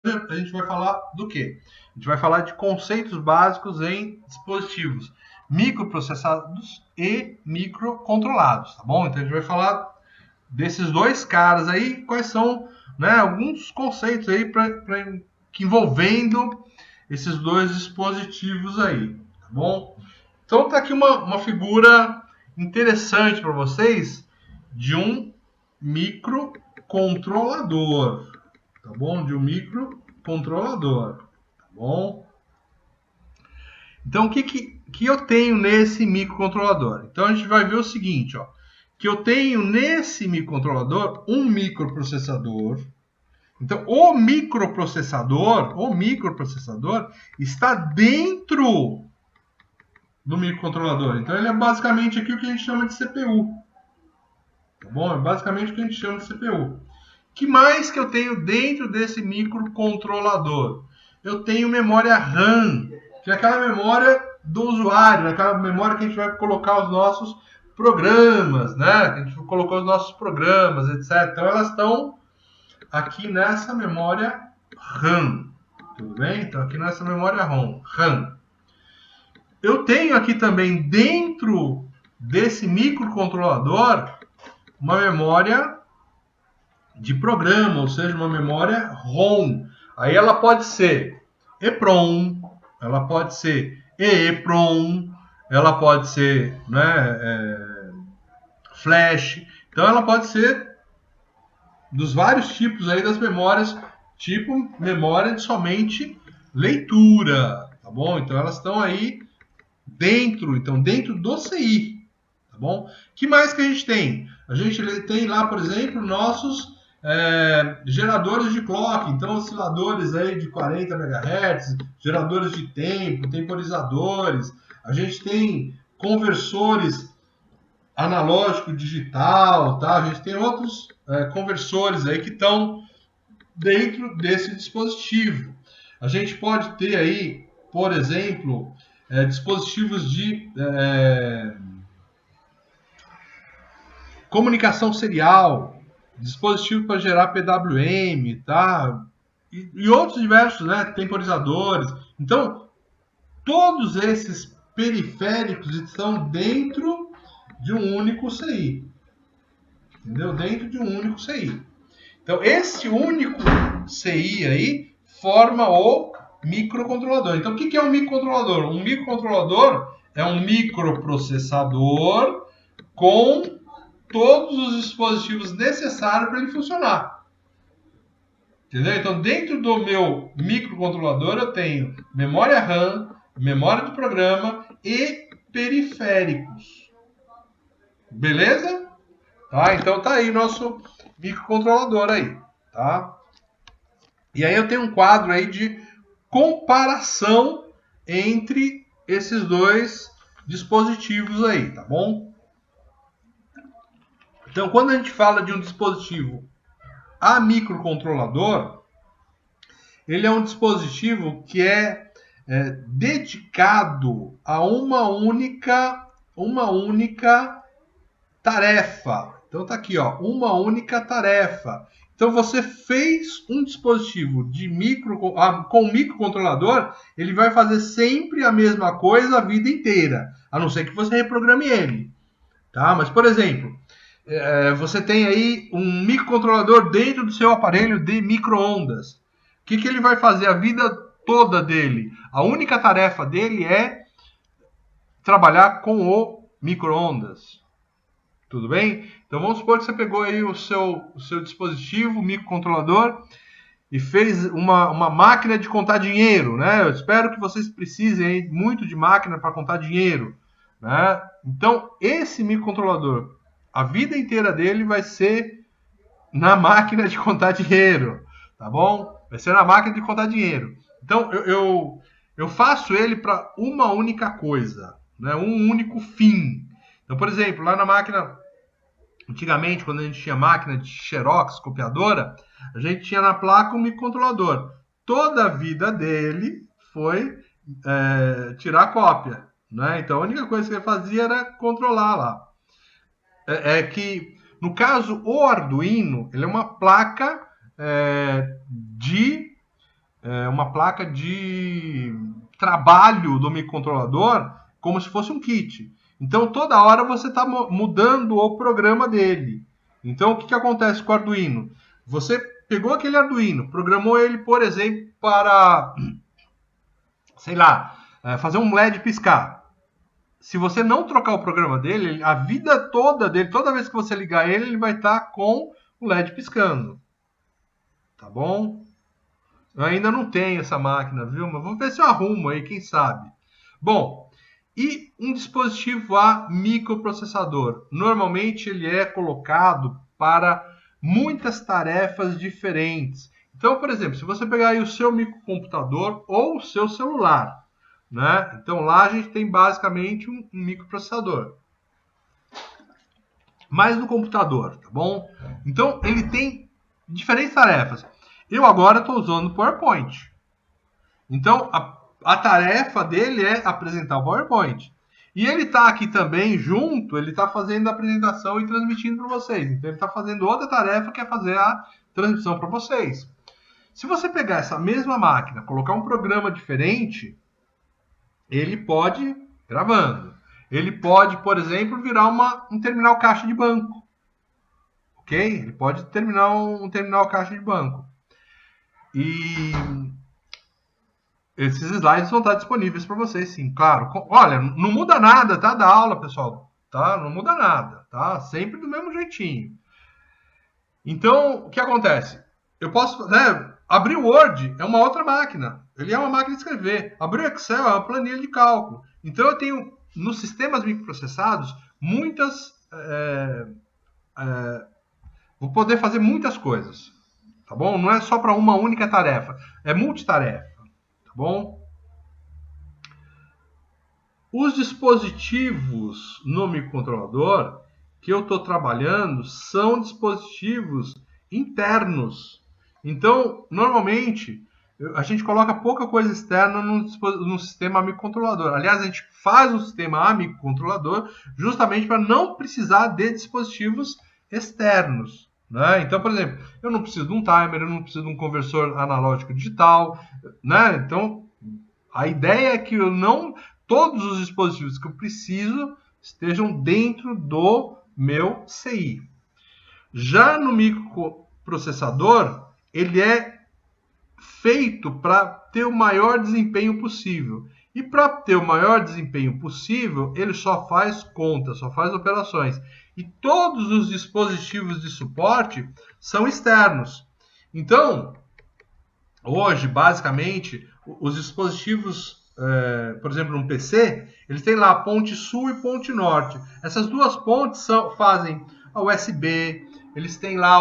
a gente vai falar do quê? A gente vai falar de conceitos básicos em dispositivos microprocessados e microcontrolados, tá bom? Então a gente vai falar desses dois caras aí, quais são, né, alguns conceitos aí que envolvendo esses dois dispositivos aí, tá bom? Então tá aqui uma figura interessante para vocês de um microcontrolador, tá bom? De um microcontrolador, tá bom? Então, o que eu tenho nesse microcontrolador? Então, a gente vai ver o seguinte, ó, que eu tenho nesse microcontrolador um microprocessador. Então, o microprocessador está dentro do microcontrolador. Então, ele é basicamente aqui o que a gente chama de CPU. Tá bom? É basicamente o que a gente chama de CPU. Que mais que eu tenho dentro desse microcontrolador? Eu tenho memória RAM, que é aquela memória do usuário, aquela memória que a gente vai colocar os nossos programas, né? Que a gente colocou os nossos programas, etc. Então elas estão aqui nessa memória RAM. Tudo bem? Então aqui nessa memória RAM. Eu tenho aqui também dentro desse microcontrolador uma memória de programa, ou seja, uma memória ROM. Aí ela pode ser EPROM, ela pode ser EEPROM, ela pode ser, né, flash. Então ela pode ser dos vários tipos aí das memórias, tipo memória de somente leitura, tá bom? Então elas estão aí dentro do CI, tá bom? Que mais que a gente tem? A gente tem lá, por exemplo, nossos geradores de clock, então osciladores aí de 40 MHz, geradores de tempo, temporizadores. A gente tem conversores analógico digital, tá? A gente tem outros conversores aí que estão dentro desse dispositivo. A gente pode ter aí, por exemplo, dispositivos de comunicação serial, dispositivo para gerar PWM, tá? E outros diversos, né? Temporizadores. Então, todos esses periféricos estão dentro de um único CI. Entendeu? Dentro de um único CI. Então, esse único CI aí forma o microcontrolador. Então, o que é um microcontrolador? Um microcontrolador é um microprocessador com todos os dispositivos necessários para ele funcionar. Entendeu? Então, dentro do meu microcontrolador, eu tenho memória RAM, memória do programa e periféricos. Beleza? Tá? Então, tá aí nosso microcontrolador aí. Tá? E aí eu tenho um quadro aí de comparação entre esses dois dispositivos aí, tá bom? Então, quando a gente fala de um dispositivo a microcontrolador, ele é um dispositivo que é dedicado a uma única tarefa. Então tá aqui, ó, uma única tarefa. Então você fez um dispositivo com microcontrolador, ele vai fazer sempre a mesma coisa a vida inteira, a não ser que você reprograme ele, tá? Mas por exemplo, você tem aí um microcontrolador dentro do seu aparelho de microondas. O que ele vai fazer a vida toda dele? A única tarefa dele é trabalhar com o microondas. Tudo bem? Então vamos supor que você pegou aí o seu dispositivo, microcontrolador, e fez uma máquina de contar dinheiro, né? Eu espero que vocês precisem aí muito de máquina para contar dinheiro, né? Então esse microcontrolador, a vida inteira dele vai ser na máquina de contar dinheiro, tá bom? Vai ser na máquina de contar dinheiro. Então eu faço ele para uma única coisa, né? Um único fim. Então, por exemplo, lá na máquina, antigamente, quando a gente tinha máquina de xerox, copiadora, a gente tinha na placa um microcontrolador. Toda a vida dele foi tirar cópia, né? Então a única coisa que ele fazia era controlar lá. Que, no caso, o Arduino, ele é uma placa de uma placa de trabalho do microcontrolador como se fosse um kit. Então, toda hora você está mudando o programa dele. Então, o que acontece com o Arduino? Você pegou aquele Arduino, programou ele, por exemplo, para, sei lá, fazer um LED piscar. Se você não trocar o programa dele, a vida toda dele, toda vez que você ligar ele, ele vai estar com o LED piscando. Tá bom? Eu ainda não tenho essa máquina, viu? Mas vou ver se eu arrumo aí, quem sabe. Bom, e um dispositivo a microprocessador? Normalmente ele é colocado para muitas tarefas diferentes. Então, por exemplo, se você pegar aí o seu microcomputador ou o seu celular, né? Então lá a gente tem basicamente um microprocessador. Mas no computador, tá bom? Então ele tem diferentes tarefas. Eu agora estou usando o PowerPoint. Então, a tarefa dele é apresentar o PowerPoint. E ele está aqui também junto, ele está fazendo a apresentação e transmitindo para vocês. Então, ele está fazendo outra tarefa que é fazer a transmissão para vocês. Se você pegar essa mesma máquina, colocar um programa diferente, ele pode, gravando, ele pode, por exemplo, virar um terminal caixa de banco. Ok? Ele pode terminar um terminal caixa de banco. E esses slides vão estar disponíveis para vocês, sim. Claro, olha, não muda nada, tá? Da aula, pessoal. Tá? Não muda nada, tá? Sempre do mesmo jeitinho. Então, o que acontece? Eu posso, né? Abrir o Word é uma outra máquina. Ele é uma máquina de escrever. Abrir o Excel é uma planilha de cálculo. Então, eu tenho, nos sistemas microprocessados, muitas... vou poder fazer muitas coisas. Tá bom? Não é só para uma única tarefa. É multitarefa. Tá bom? Os dispositivos no microcontrolador que eu estou trabalhando são dispositivos internos. Então, normalmente, a gente coloca pouca coisa externa no sistema microcontrolador. Aliás, a gente faz um sistema microcontrolador justamente para não precisar de dispositivos externos. Né? Então, por exemplo, eu não preciso de um timer, eu não preciso de um conversor analógico digital. Né? Então, a ideia é que eu não... todos os dispositivos que eu preciso estejam dentro do meu CI. Já no microprocessador, ele é feito para ter o maior desempenho possível. E para ter o maior desempenho possível, ele só faz contas, só faz operações. E todos os dispositivos de suporte são externos. Então, hoje, basicamente, os dispositivos, por exemplo, um PC, eles têm lá a ponte sul e ponte norte. Essas duas pontes fazem a USB, eles têm lá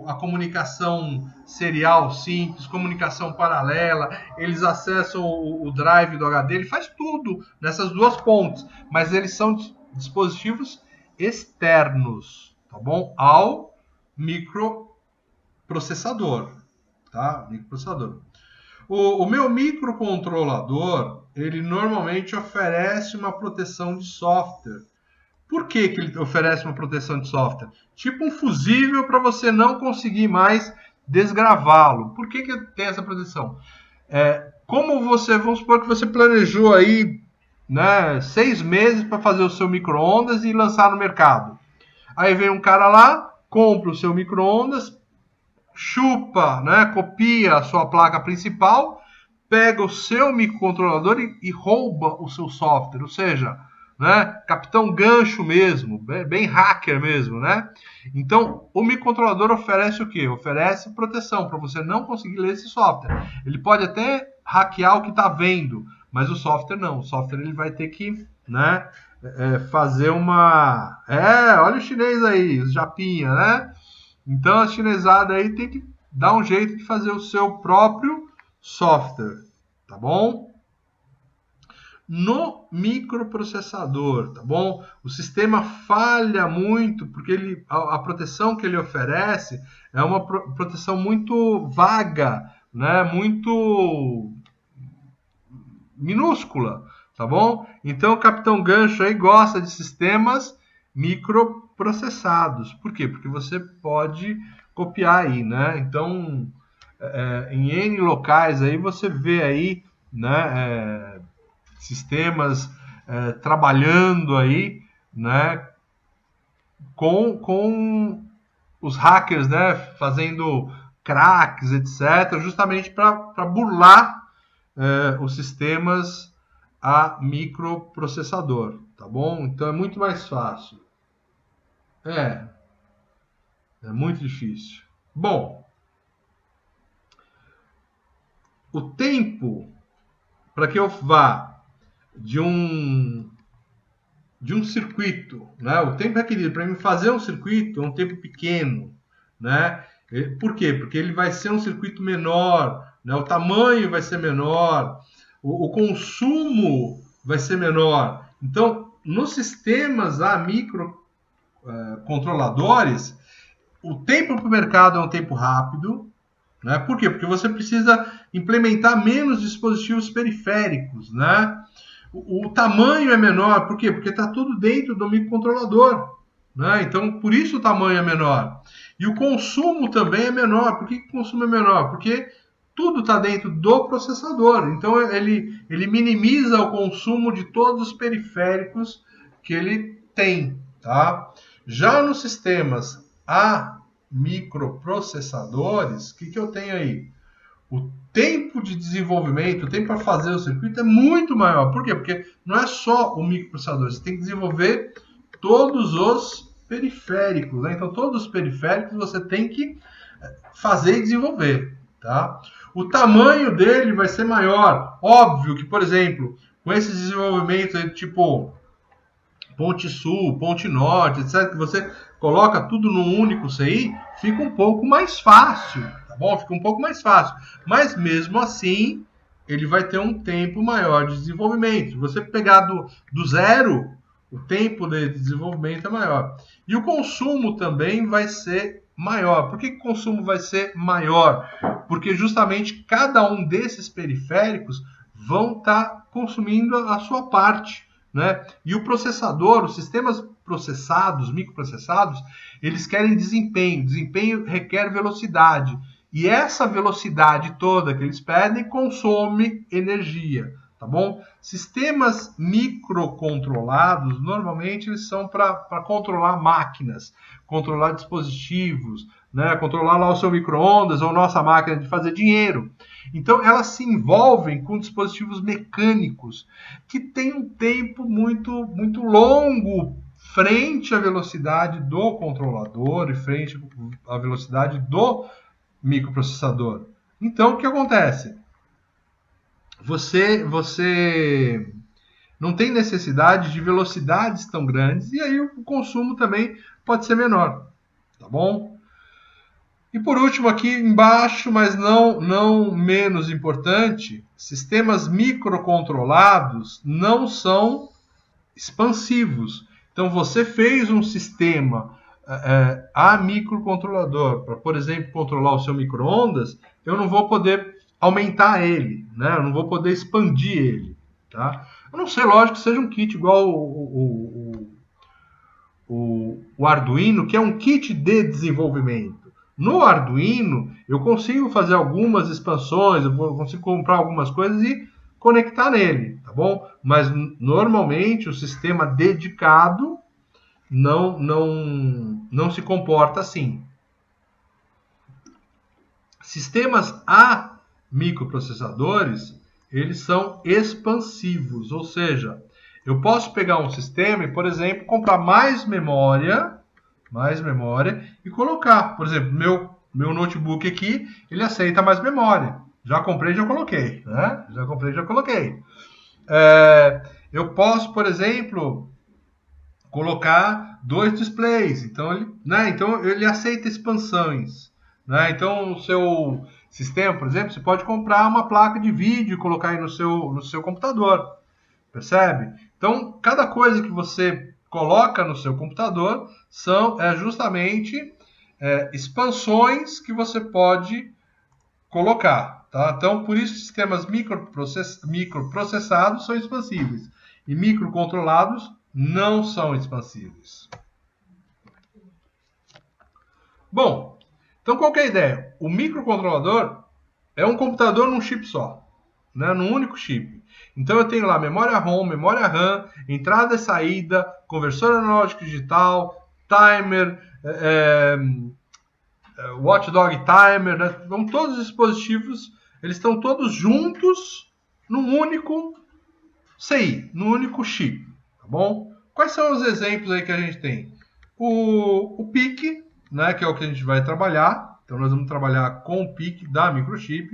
a comunicação serial simples, comunicação paralela, eles acessam o drive do HD, ele faz tudo nessas duas pontes, mas eles são dispositivos externos, tá bom? Ao microprocessador. Tá? Microprocessador. O meu microcontrolador, ele normalmente oferece uma proteção de software. Por que ele oferece uma proteção de software? Tipo um fusível para você não conseguir mais desgravá-lo. Por que tem essa proteção? Como você, vamos supor que você planejou aí, né, 6 meses para fazer o seu micro-ondas e lançar no mercado. Aí vem um cara lá, compra o seu micro-ondas, chupa, né, copia a sua placa principal, pega o seu microcontrolador e rouba o seu software, ou seja, né, capitão gancho mesmo, bem hacker mesmo, né? Então, o microcontrolador oferece o quê? Oferece proteção para você não conseguir ler esse software. Ele pode até hackear o que está vendo, mas o software não. O software ele vai ter que, né, fazer uma... olha o chinês aí, os japinha, né? Então a chinesada aí tem que dar um jeito de fazer o seu próprio software, tá bom? No microprocessador, tá bom? O sistema falha muito porque a proteção que ele oferece é uma proteção muito vaga, né? Muito minúscula, tá bom? Então o Capitão Gancho aí gosta de sistemas microprocessados. Por quê? Porque você pode copiar aí, né? Então, em N locais aí você vê aí, né, sistemas trabalhando aí, né, com os hackers, né, fazendo cracks, etc., justamente para burlar os sistemas a microprocessador, tá bom? Então é muito mais fácil. É muito difícil. Bom, o tempo para que eu vá de um circuito, né? O tempo requerido para mim fazer um circuito é um tempo pequeno, né? Por quê? Porque ele vai ser um circuito menor, né? O tamanho vai ser menor, o consumo vai ser menor. Então, nos sistemas a microcontroladores, o tempo para o mercado é um tempo rápido, né? Por quê? Porque você precisa implementar menos dispositivos periféricos, né? O tamanho é menor, por quê? Porque está tudo dentro do microcontrolador, né? Então, por isso o tamanho é menor. E o consumo também é menor. Por que o consumo é menor? Porque tudo está dentro do processador. Então, ele minimiza o consumo de todos os periféricos que ele tem, tá? Já nos sistemas a microprocessadores, o que eu tenho aí? O tempo de desenvolvimento, o tempo para fazer o circuito é muito maior. Por quê? Porque não é só o microprocessador, você tem que desenvolver todos os periféricos, né? Então, todos os periféricos você tem que fazer e desenvolver, tá? O tamanho dele vai ser maior. Óbvio que, por exemplo, com esses desenvolvimentos tipo Ponte Sul, Ponte Norte, etc., que você coloca tudo num único CI, fica um pouco mais fácil, tá bom? Fica um pouco mais fácil. Mas mesmo assim, ele vai ter um tempo maior de desenvolvimento. Se você pegar do zero, o tempo de desenvolvimento é maior. E o consumo também vai ser maior. Por que o consumo vai ser maior? Porque justamente cada um desses periféricos vão estar consumindo a sua parte, né? E o processador, os sistemas processados, microprocessados, eles querem desempenho. Desempenho requer velocidade. E essa velocidade toda que eles pedem consome energia, tá bom? Sistemas microcontrolados, normalmente eles são para controlar máquinas, controlar dispositivos, né? Controlar lá o seu micro-ondas ou nossa máquina de fazer dinheiro. Então, elas se envolvem com dispositivos mecânicos que têm um tempo muito, muito longo frente à velocidade do controlador e frente à velocidade do microprocessador. Então, o que acontece? Você não tem necessidade de velocidades tão grandes e aí o consumo também pode ser menor, tá bom? E por último aqui embaixo, mas não menos importante, sistemas microcontrolados não são expansivos. Então você fez um sistema a microcontrolador para, por exemplo, controlar o seu micro-ondas, eu não vou poder aumentar ele, né? Eu não vou poder expandir ele, tá? Eu não sei, lógico, que seja um kit igual o Arduino, que é um kit de desenvolvimento. No Arduino, eu consigo fazer algumas expansões, eu consigo comprar algumas coisas e conectar nele, tá bom? Mas normalmente o sistema dedicado não se comporta assim. Sistemas a microprocessadores, eles são expansivos, ou seja, eu posso pegar um sistema e, por exemplo, comprar mais memória e colocar. Por exemplo, meu notebook aqui, ele aceita mais memória. Já comprei, já coloquei, né? Já comprei, já coloquei. Eu posso, por exemplo, colocar 2 displays. Então ele aceita expansões, né? Então, o seu sistema, por exemplo, você pode comprar uma placa de vídeo e colocar aí no seu computador. Percebe? Então, cada coisa que você coloca no seu computador são justamente expansões que você pode colocar. Tá? Então, por isso, sistemas microprocessados são expansíveis e microcontrolados não são expansíveis. Bom, então qual que é a ideia? O microcontrolador é um computador num chip só, né? Num único chip. Então eu tenho lá memória ROM, memória RAM, entrada e saída, conversor analógico digital, timer, watchdog timer, né? Então todos os dispositivos, eles estão todos juntos num único CI, num único chip, tá bom? Quais são os exemplos aí que a gente tem? O PIC, né, que é o que a gente vai trabalhar. Então nós vamos trabalhar com o PIC da microchip.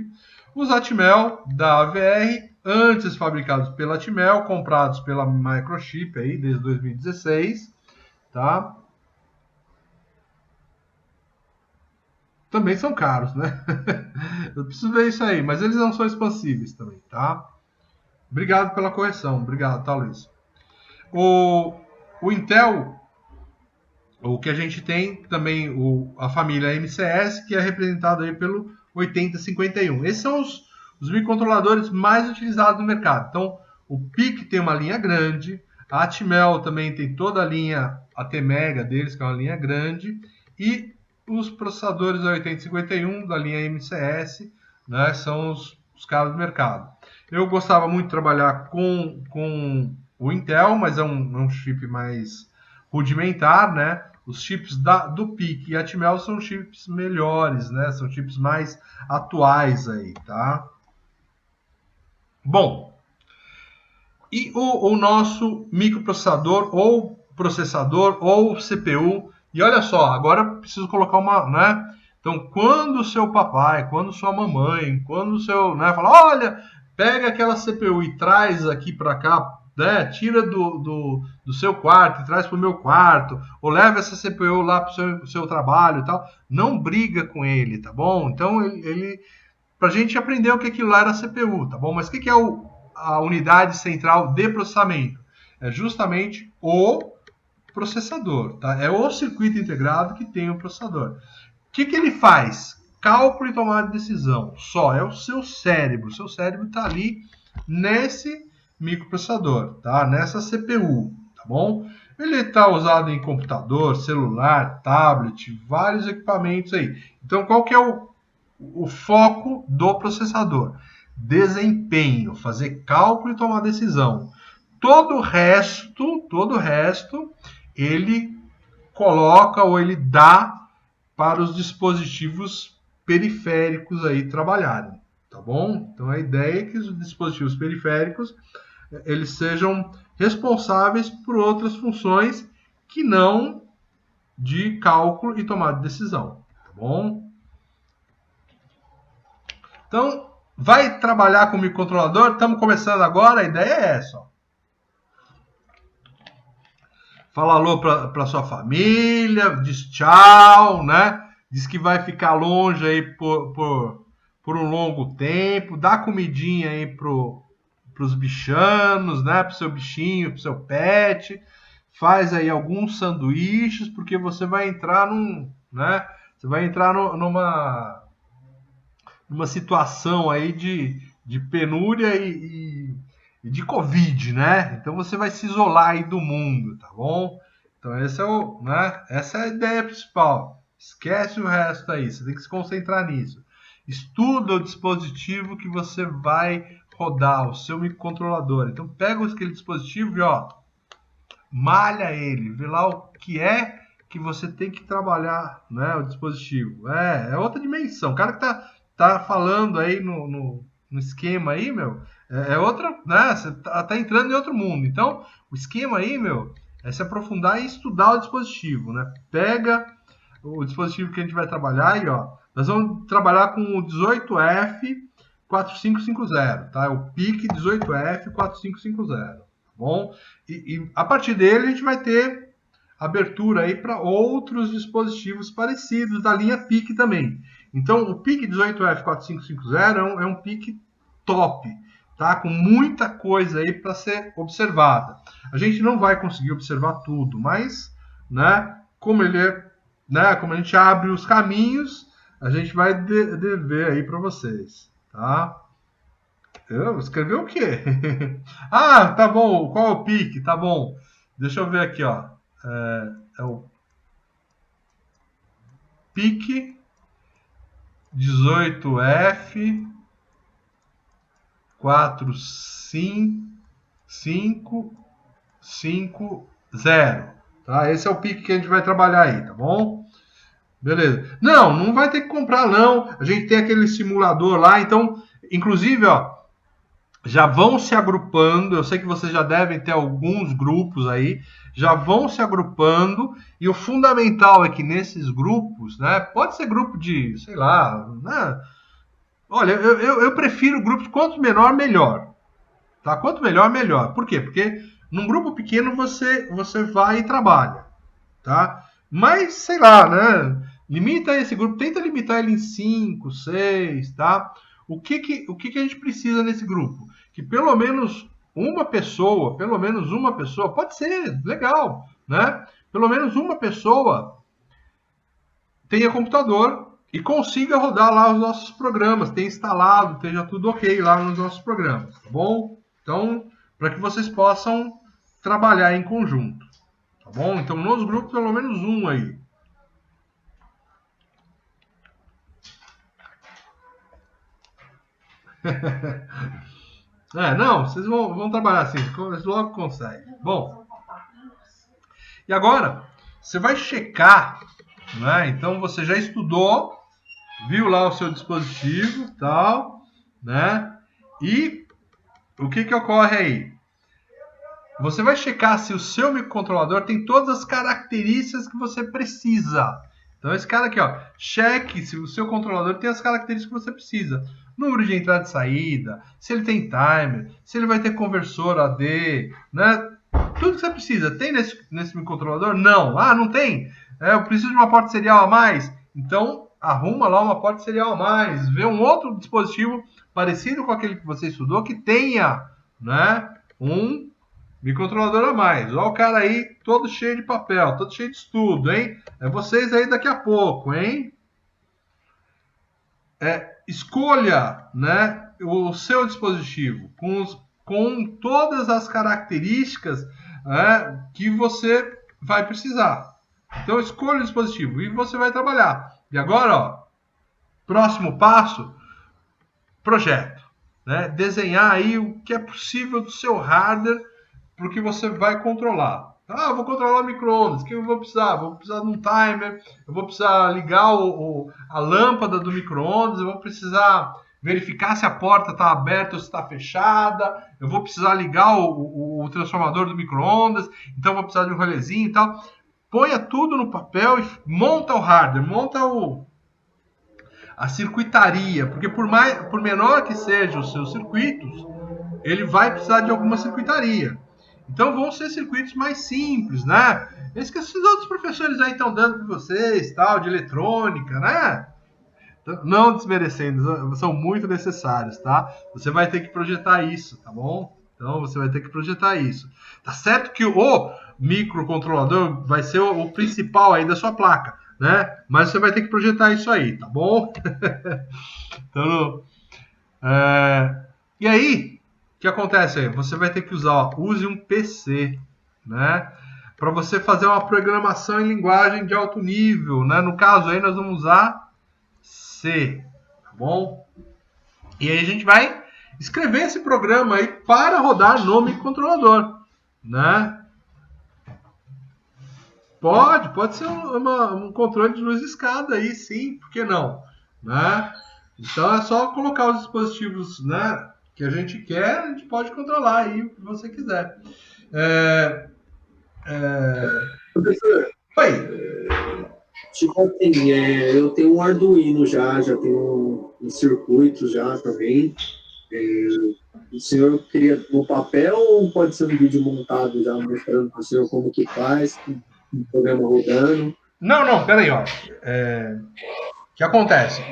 Os Atmel da AVR, antes fabricados pela Atmel, comprados pela microchip aí desde 2016, tá? Também são caros, né? Eu preciso ver isso aí, mas eles não são expansíveis também, tá? Obrigado pela correção, obrigado, tá, Luiz? O, o Intel, o que a gente tem também, a família MCS, que é representada aí pelo 8051. Esses são os microcontroladores mais utilizados no mercado. Então, o PIC tem uma linha grande, a Atmel também tem toda a linha ATmega deles, que é uma linha grande, e os processadores 8051 da linha MCS, né, são os caras do mercado. Eu gostava muito de trabalhar com o Intel, mas é um chip mais rudimentar, né? Os chips do PIC e Atmel são chips melhores, né? São chips mais atuais aí, tá? Bom, e o nosso microprocessador ou processador ou CPU. E olha só, agora preciso colocar uma, né? Então, quando o seu papai, quando sua mamãe, quando o seu, né, fala, olha, pega aquela CPU e traz aqui para cá, né, tira do seu quarto e traz para o meu quarto, ou leva essa CPU lá para o seu trabalho e tal, não briga com ele, tá bom? Então, ele para a gente aprender o que aquilo lá era CPU, tá bom? Mas o que é a unidade central de processamento? É justamente o processador, tá? É o circuito integrado que tem o processador. O que ele faz? Cálculo e tomada de decisão. Só é o seu cérebro. O seu cérebro está ali nesse microprocessador, tá? Nessa CPU, tá bom? Ele está usado em computador, celular, tablet, vários equipamentos aí. Então, qual que é o foco do processador? Desempenho, fazer cálculo e tomar decisão. Todo o resto, ele coloca ou ele dá para os dispositivos periféricos aí trabalharem, tá bom? Então a ideia é que os dispositivos periféricos eles sejam responsáveis por outras funções que não de cálculo e tomada de decisão, tá bom? Então, vai trabalhar com o microcontrolador? Estamos começando agora, a ideia é essa. Ó. Fala alô para sua família, diz tchau, né? Diz que vai ficar longe aí por um longo tempo, dá comidinha aí pros bichanos, né? Pro seu bichinho, pro seu pet. Faz aí alguns sanduíches, porque você vai entrar né? Você vai entrar numa situação aí de penúria e de Covid, né? Então você vai se isolar aí do mundo, tá bom? Então essa é a ideia principal. Esquece o resto aí, você tem que se concentrar nisso. Estuda o dispositivo que você vai rodar, o seu microcontrolador. Então pega aquele dispositivo e ó, malha ele, vê lá o que é que você tem que trabalhar, né, o dispositivo. É outra dimensão. O cara que tá falando aí no esquema aí, meu, é outra, né, você tá entrando em outro mundo. Então, o esquema aí, meu, é se aprofundar e estudar o dispositivo, né? Pega o dispositivo que a gente vai trabalhar e, ó, nós vamos trabalhar com o 18F4550, tá? É o PIC 18F4550. Bom, e a partir dele a gente vai ter abertura aí para outros dispositivos parecidos da linha PIC também. Então, o PIC 18F4550 é um PIC top, tá? Com muita coisa aí para ser observada. A gente não vai conseguir observar tudo, mas, né, como ele é, né, como a gente abre os caminhos, a gente vai dever aí para vocês, tá? Eu escrevi o quê? Ah, tá bom. Qual é o pique? Tá bom. Deixa eu ver aqui, ó. É o pique 18F 4550. Tá? Esse é o pique que a gente vai trabalhar aí, tá bom? Beleza. Não vai ter que comprar, não. A gente tem aquele simulador lá, então, inclusive, ó, já vão se agrupando. Eu sei que vocês já devem ter alguns grupos aí, já vão se agrupando. E o fundamental é que nesses grupos, né? Pode ser grupo de, sei lá, né? Olha, eu prefiro grupos, quanto menor, melhor. Tá? Quanto melhor, melhor. Por quê? Porque num grupo pequeno você vai e trabalha. Tá? Mas, sei lá, né? Limita esse grupo, tenta limitar ele em 5, 6, tá? O que a gente precisa nesse grupo? Que pelo menos uma pessoa, pode ser legal, né? Pelo menos uma pessoa tenha computador e consiga rodar lá os nossos programas, tenha instalado, esteja tudo ok lá nos nossos programas, tá bom? Então, para que vocês possam trabalhar em conjunto, tá bom? Então, nos grupos, pelo menos um aí. Não, vocês vão trabalhar assim, vocês logo conseguem. Bom, e agora, você vai checar, né? Então, você já estudou, viu lá o seu dispositivo, tal, né? E o que ocorre aí? Você vai checar se o seu microcontrolador tem todas as características que você precisa. Então, esse cara aqui, ó, cheque se o seu controlador tem as características que você precisa. Número de entrada e saída, se ele tem timer, se ele vai ter conversor AD, né? Tudo que você precisa. Tem nesse microcontrolador? Não. Não tem? Eu preciso de uma porta serial a mais? Então, arruma lá uma porta serial a mais. Vê um outro dispositivo parecido com aquele que você estudou que tenha, né, um microcontrolador a mais. Olha o cara aí todo cheio de papel, todo cheio de estudo, hein? É vocês aí daqui a pouco, hein? Escolha, né, o seu dispositivo com todas as características, que você vai precisar. Então escolha o dispositivo e você vai trabalhar. E agora, ó, próximo passo, projeto, né? Desenhar aí o que é possível do seu hardware porque você vai controlar. Eu vou controlar o micro-ondas. O que eu vou precisar? Vou precisar de um timer, eu vou precisar ligar a lâmpada do micro-ondas, eu vou precisar verificar se a porta está aberta ou se está fechada, eu vou precisar ligar o transformador do micro-ondas, então eu vou precisar de um relézinho e tal. Ponha tudo no papel e monta o hardware, monta a circuitaria, porque por menor que sejam os seus circuitos, ele vai precisar de alguma circuitaria. Então vão ser circuitos mais simples, né? Esse que esses outros professores aí estão dando para vocês, tal, de eletrônica, né? Não desmerecendo, são muito necessários, tá? Você vai ter que projetar isso, tá bom? Então você vai ter que projetar isso. Tá certo que o microcontrolador vai ser o principal aí da sua placa, né? Mas você vai ter que projetar isso aí, tá bom? Então, e aí, o que acontece aí? Você vai ter que use um PC, né? Para você fazer uma programação em linguagem de alto nível, né? No caso aí nós vamos usar C, tá bom? E aí a gente vai escrever esse programa aí para rodar no microcontrolador, né? Pode ser um controle de luz de escada aí, sim, por que não? Né? Então é só colocar os dispositivos, né, que a gente quer, a gente pode controlar aí o que você quiser. Professor, Oi. tipo assim, eu tenho um Arduino já tenho um circuito já também. O senhor queria no papel ou pode ser um vídeo montado já mostrando para o senhor como que faz, o programa rodando? Não, peraí, ó. O que acontece?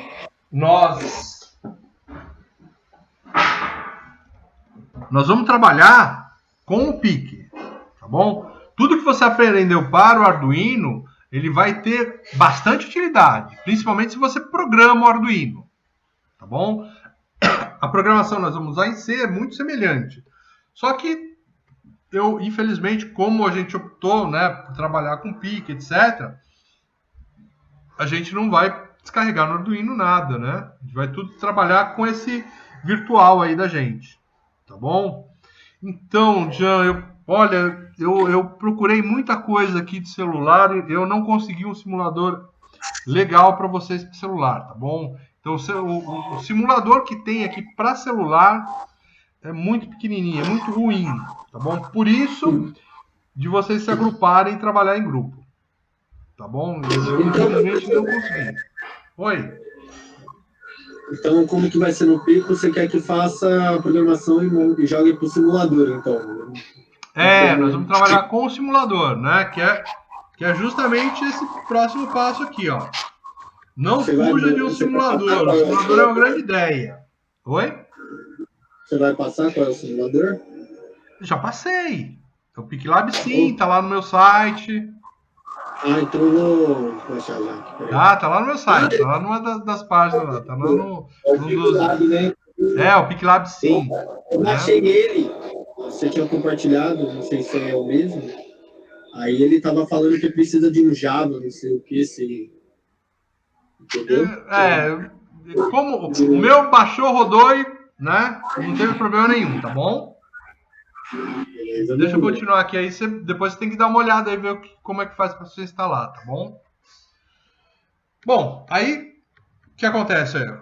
Nós vamos trabalhar com o PIC, tá bom? Tudo que você aprendeu para o Arduino, ele vai ter bastante utilidade, principalmente se você programa o Arduino, tá bom? A programação nós vamos usar em C é muito semelhante. Só que eu, infelizmente, como a gente optou, né, por trabalhar com PIC, etc., a gente não vai descarregar no Arduino nada, né? A gente vai tudo trabalhar com esse virtual aí da gente, tá bom? Então, Jean, eu procurei muita coisa aqui de celular e eu não consegui um simulador legal para vocês para celular, tá bom? Então, o simulador que tem aqui para celular é muito pequenininho, é muito ruim, tá bom? Por isso, de vocês se agruparem e trabalhar em grupo, tá bom? Eu infelizmente não consegui. Oi? Então, como que vai ser no Pico? Você quer que faça a programação e jogue para o simulador, então? Nós vamos trabalhar com o simulador, né? Que é justamente esse próximo passo aqui, ó. Não fuja de um simulador. O simulador é uma grande ideia. Oi? Você vai passar qual é o simulador? Já passei. O PicLab sim, tá lá no meu site. Então eu vou baixar já. Tá lá no meu site, tá lá numa das páginas lá. Tá lá no PicLab, né? O PicLab sim. Eu achei ele, você tinha compartilhado, não sei se é o mesmo. Aí ele tava falando que precisa de um Java, não sei o que, se... Entendeu? Como o meu baixou, rodou e, né? Não teve problema nenhum, tá bom? Beleza, deixa eu continuar aqui, aí depois você tem que dar uma olhada e ver como é que faz para você instalar, tá bom? Bom, aí o que acontece aí?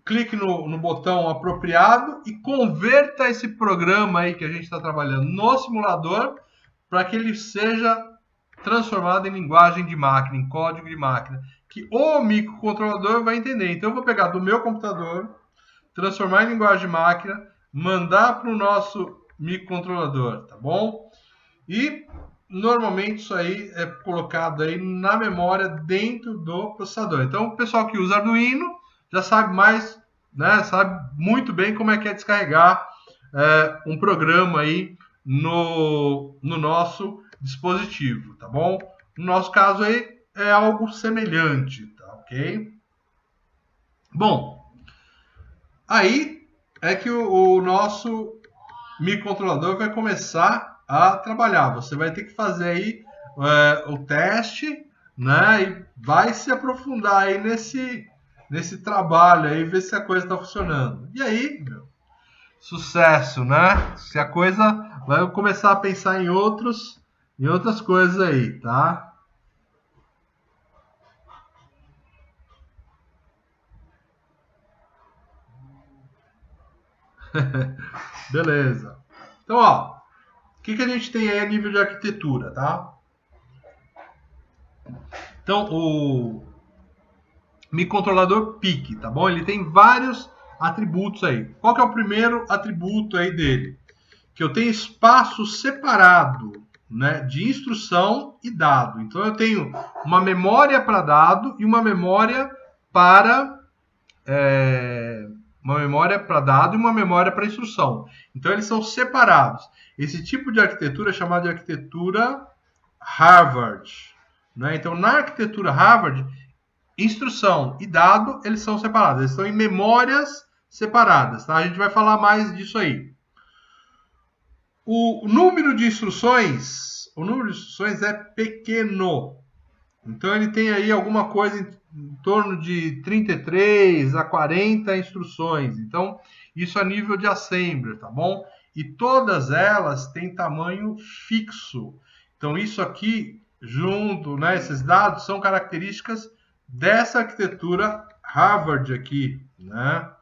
Clique no botão apropriado e converta esse programa aí que a gente está trabalhando no simulador para que ele seja transformado em linguagem de máquina, em código de máquina, que o microcontrolador vai entender. Então eu vou pegar do meu computador, transformar em linguagem de máquina, mandar para o nosso microcontrolador, tá bom? E normalmente isso aí é colocado aí na memória dentro do processador. Então o pessoal que usa Arduino já sabe mais, né? Sabe muito bem como é que é descarregar um programa aí no nosso dispositivo, tá bom? No nosso caso aí é algo semelhante, tá ok? Bom, aí é que o nosso microcontrolador vai começar a trabalhar. Você vai ter que fazer aí o teste, né? E vai se aprofundar aí nesse trabalho aí, ver se a coisa está funcionando. E aí, sucesso, né? Se a coisa vai começar a pensar em outras coisas aí, tá? Beleza. Então, ó, o que a gente tem aí a nível de arquitetura, tá? Então, o microcontrolador PIC, tá bom? Ele tem vários atributos aí. Qual que é o primeiro atributo aí dele? Que eu tenho espaço separado, né, de instrução e dado. Então eu tenho uma memória para dado e uma memória para instrução. Então eles são separados. Esse tipo de arquitetura é chamado de arquitetura Harvard, né? Então na arquitetura Harvard, instrução e dado eles são separados. Eles estão em memórias separadas, tá? A gente vai falar mais disso aí. O número de instruções é pequeno. Então ele tem aí alguma coisa em torno de 33 a 40 instruções. Então isso a nível de assembler, tá bom? E todas elas têm tamanho fixo. Então isso aqui junto, né, esses dados são características dessa arquitetura Harvard aqui, né?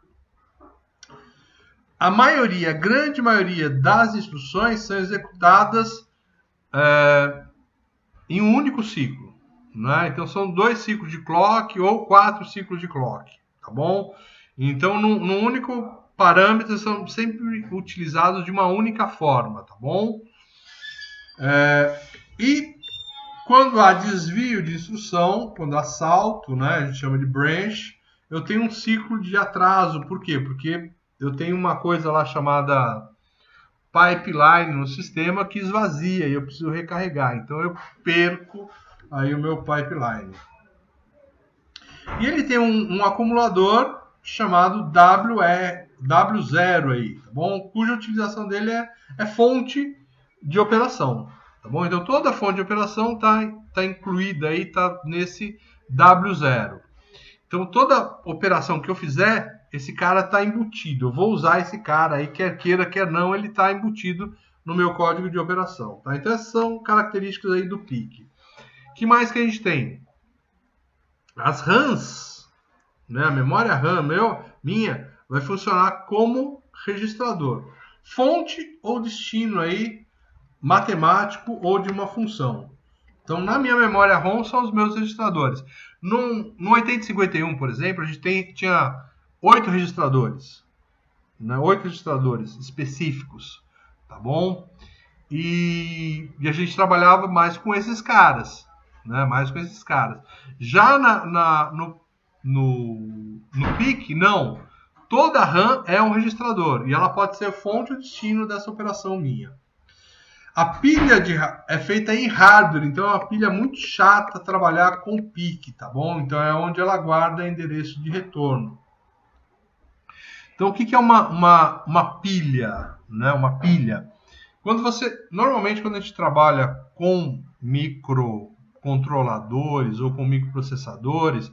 A grande maioria das instruções são executadas em um único ciclo, né? Então são 2 ciclos de clock ou 4 ciclos de clock, tá bom? Então num único parâmetro são sempre utilizados de uma única forma, tá bom? E quando há desvio de instrução, quando há salto, né, a gente chama de branch, eu tenho um ciclo de atraso. Por quê? Porque eu tenho uma coisa lá chamada pipeline no sistema que esvazia e eu preciso recarregar. Então eu perco aí o meu pipeline. E ele tem um acumulador chamado W0 aí, tá bom? Cuja utilização dele é fonte de operação, tá bom? Então toda a fonte de operação tá incluída aí, tá nesse W0. Então, toda operação que eu fizer, esse cara está embutido. Eu vou usar esse cara aí, quer queira, quer não, ele está embutido no meu código de operação. Tá? Então, essas são características aí do PIC. O que mais que a gente tem? As RAMs, né? A memória RAM minha vai funcionar como registrador. Fonte ou destino aí, matemático ou de uma função. Então, na minha memória ROM são os meus registradores. No 8051, por exemplo, a gente tinha 8 registradores. Né? 8 registradores específicos. Tá bom? E a gente trabalhava mais com esses caras. Né? Mais com esses caras. Já no PIC, não. Toda RAM é um registrador. E ela pode ser fonte ou destino dessa operação minha. A pilha é feita em hardware, então é uma pilha muito chata trabalhar com PIC, tá bom? Então é onde ela guarda endereço de retorno. Então o que é uma pilha? Né? Uma pilha. Normalmente quando a gente trabalha com microcontroladores ou com microprocessadores,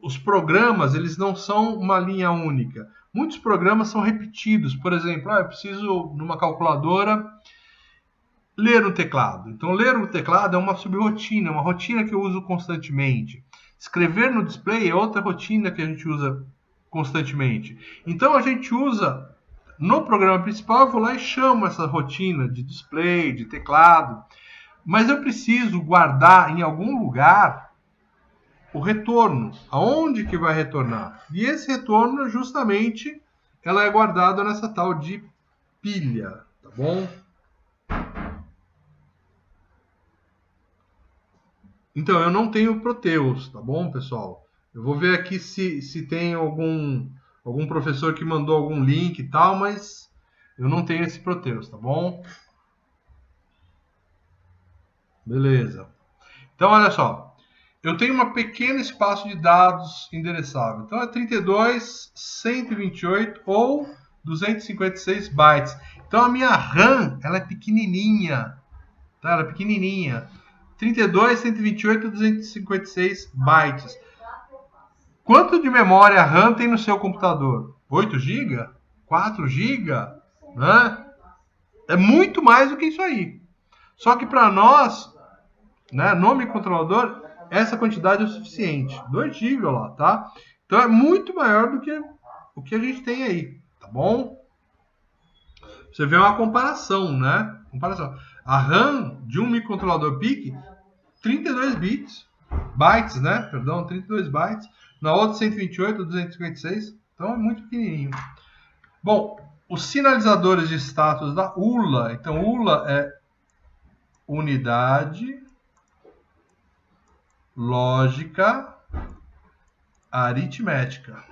os programas eles não são uma linha única. Muitos programas são repetidos. Por exemplo, eu preciso numa calculadora ler um teclado. Então, ler um teclado é uma subrotina, uma rotina que eu uso constantemente. Escrever no display é outra rotina que a gente usa constantemente. Então, a gente usa, no programa principal, eu vou lá e chamo essa rotina de display, de teclado. Mas eu preciso guardar em algum lugar o retorno. Aonde que vai retornar? E esse retorno, justamente, ela é guardada nessa tal de pilha, tá bom? Então, eu não tenho Proteus, tá bom, pessoal? Eu vou ver aqui se tem algum professor que mandou algum link e tal, mas eu não tenho esse Proteus, tá bom? Beleza. Então, olha só. Eu tenho um pequeno espaço de dados endereçável. Então, é 32, 128 ou 256 bytes. Então, a minha RAM, ela é pequenininha. Tá? Ela é pequenininha. 32, 128, 256 bytes. Quanto de memória RAM tem no seu computador? 8 GB? 4 GB? Né? É muito mais do que isso aí. Só que para nós, né, no microcontrolador, essa quantidade é o suficiente. 2 GB lá, tá? Então é muito maior do que o que a gente tem aí, tá bom? Você vê uma comparação, né? A RAM de um microcontrolador PIC, 32 bytes, né? Perdão, 32 bytes. Na outra, 128 ou 256. Então, é muito pequenininho. Bom, os sinalizadores de status da ULA. Então, ULA é unidade lógica aritmética.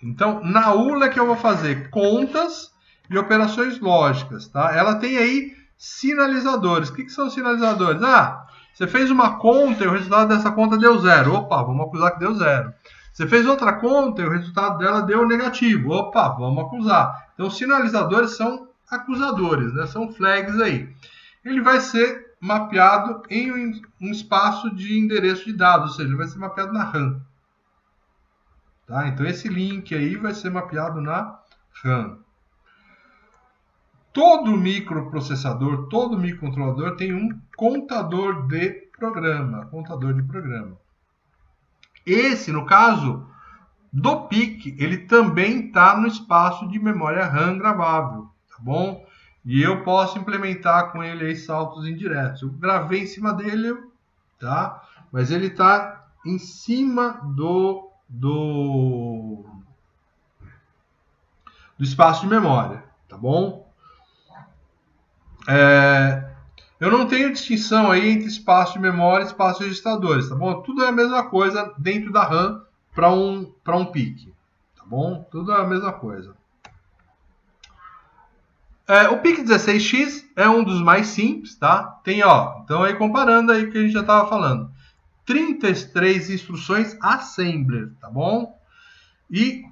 Então, na ULA é que eu vou fazer contas e operações lógicas, tá? Ela tem aí sinalizadores. O que são sinalizadores? Você fez uma conta e o resultado dessa conta deu 0. Opa, vamos acusar que deu 0. Você fez outra conta e o resultado dela deu negativo. Opa, vamos acusar. Então, os sinalizadores são acusadores, né? São flags aí. Ele vai ser mapeado em um espaço de endereço de dados, ou seja, ele vai ser mapeado na RAM. Tá? Então, esse link aí vai ser mapeado na RAM. Todo microprocessador, todo microcontrolador tem um contador de programa. Esse, no caso do PIC, ele também está no espaço de memória RAM gravável, tá bom? E eu posso implementar com ele aí saltos indiretos. Eu gravei em cima dele, tá? Mas ele está em cima do espaço de memória, tá bom? Eu não tenho distinção aí entre espaço de memória e espaço de registradores, tá bom? Tudo é a mesma coisa dentro da RAM para um PIC, tá bom? Tudo é a mesma coisa. O PIC 16X é um dos mais simples, tá? Tem, então aí comparando aí o que a gente já estava falando. 33 instruções assembler, tá bom? E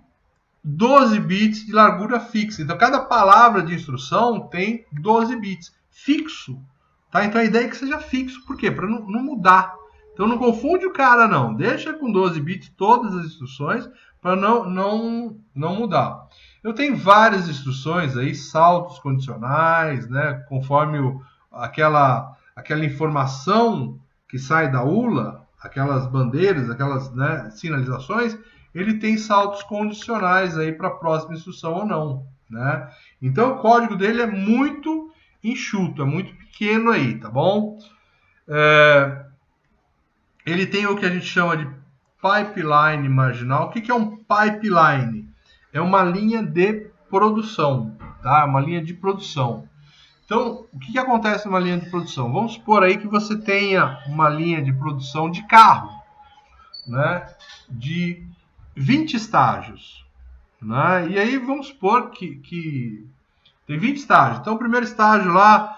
12 bits de largura fixa. Então, cada palavra de instrução tem 12 bits. Fixo. Tá? Então, a ideia é que seja fixo. Por quê? Para não mudar. Então não confunde o cara não, deixa com 12 bits todas as instruções para não mudar. Eu tenho várias instruções aí, saltos condicionais, né, conforme aquela informação que sai da ULA, aquelas bandeiras, aquelas, né, sinalizações, ele tem saltos condicionais aí para a próxima instrução ou não, né? Então o código dele é muito enxuto, é muito pequeno aí, tá bom? Ele tem o que a gente chama de pipeline marginal. O que é um pipeline? É uma linha de produção, tá? Uma linha de produção. Então, o que acontece numa linha de produção? Vamos supor aí que você tenha uma linha de produção de carro, né? De 20 estágios, né? E aí vamos supor que tem 20 estágios. Então, o primeiro estágio lá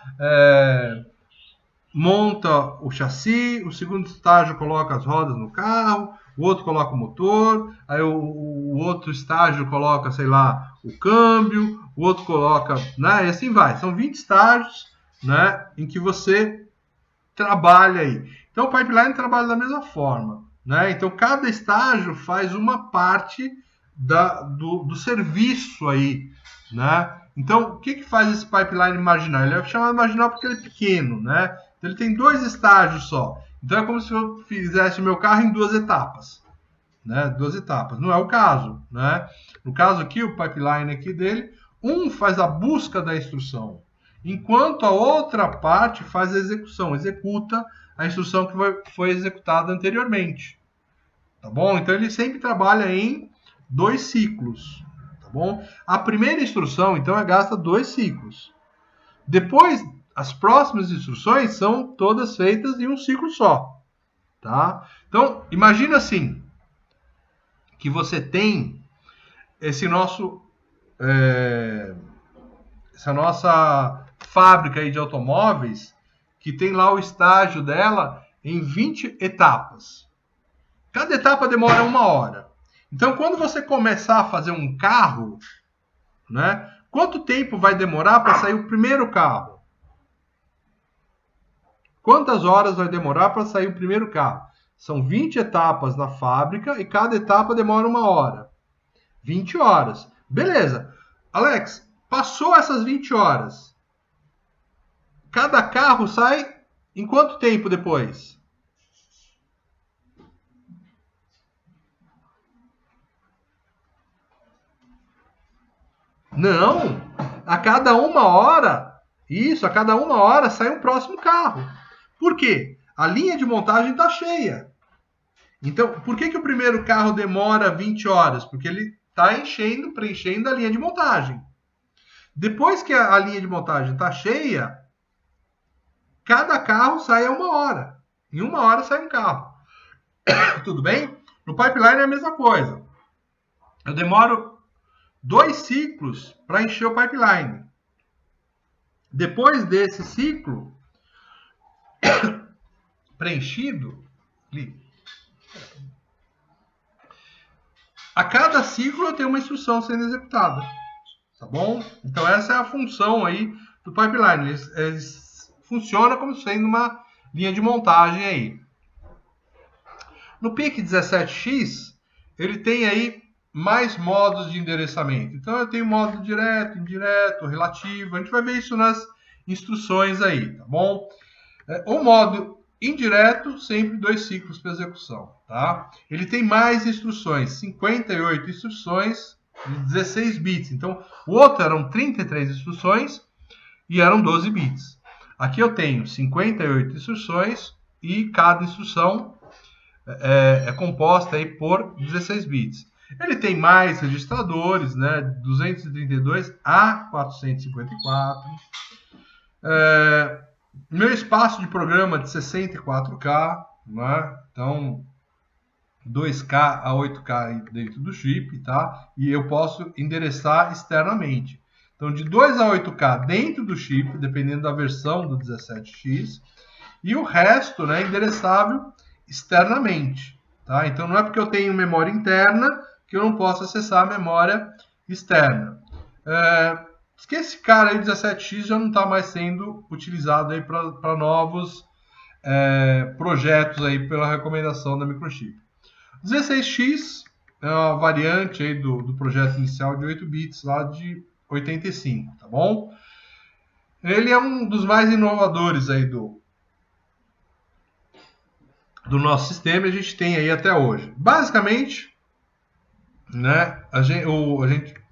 monta o chassi, o segundo estágio coloca as rodas no carro, o outro coloca o motor, aí o outro estágio coloca, sei lá, o câmbio, o outro coloca, né? E assim vai. São 20 estágios, né, em que você trabalha aí. Então o pipeline trabalha da mesma forma, né? Então cada estágio faz uma parte do serviço aí, né? Então o que faz esse pipeline marginal? Ele é chamado marginal porque ele é pequeno, né? Então, ele tem 2 estágios só. Então é como se eu fizesse o meu carro em 2 etapas, né? 2 etapas. Não é o caso, né? No caso aqui, o pipeline aqui dele, um faz a busca da instrução, enquanto a outra parte faz a execução, executa a instrução que foi executada anteriormente. Tá bom? Então ele sempre trabalha em 2 ciclos. Tá bom? A primeira instrução, então, gasta 2 ciclos. Depois, as próximas instruções são todas feitas em um ciclo só. Tá? Então, imagina assim, que você tem essa nossa fábrica aí de automóveis, que tem lá o estágio dela em 20 etapas. Cada etapa demora 1 hora. Então, quando você começar a fazer um carro, né, quanto tempo vai demorar para sair o primeiro carro? Quantas horas vai demorar para sair o primeiro carro? São 20 etapas na fábrica e cada etapa demora 1 hora. 20 horas. Beleza. Alex, passou essas 20 horas. Cada carro sai em quanto tempo depois? Não. A cada 1 hora, a cada 1 hora sai um próximo carro. Por quê? A linha de montagem está cheia. Então, por que o primeiro carro demora 20 horas? Porque ele está preenchendo a linha de montagem. Depois que a linha de montagem está cheia, cada carro sai a 1 hora. Em 1 hora sai um carro. Tudo bem? No pipeline é a mesma coisa. Eu demoro 2 ciclos para encher o pipeline. Depois desse ciclo preenchido, a cada ciclo eu tenho uma instrução sendo executada. Tá bom? Então essa é a função aí do pipeline. Ele funciona como sendo uma linha de montagem aí. No PIC 17X, ele tem aí mais modos de endereçamento. Então eu tenho modo direto, indireto, relativo. A gente vai ver isso nas instruções aí, tá bom? O modo indireto, sempre 2 ciclos para execução, tá? Ele tem mais instruções, 58 instruções de 16 bits. Então, o outro eram 33 instruções e eram 12 bits. Aqui eu tenho 58 instruções e cada instrução é composta aí por 16 bits. Ele tem mais registradores, né? 232 a 454. Meu espaço de programa de 64K, né? Então 2K a 8K dentro do chip, tá? E eu posso endereçar externamente. Então de 2 a 8K dentro do chip, dependendo da versão do 17X, e o resto, né, endereçável externamente, tá? Então não é porque eu tenho memória interna que eu não posso acessar a memória externa. Que esse cara aí, 17X, já não está mais sendo utilizado aí para novos projetos aí pela recomendação da Microchip. 16X é uma variante aí do projeto inicial de 8 bits lá de 85, tá bom? Ele é um dos mais inovadores aí do nosso sistema e a gente tem aí até hoje. Basicamente, né,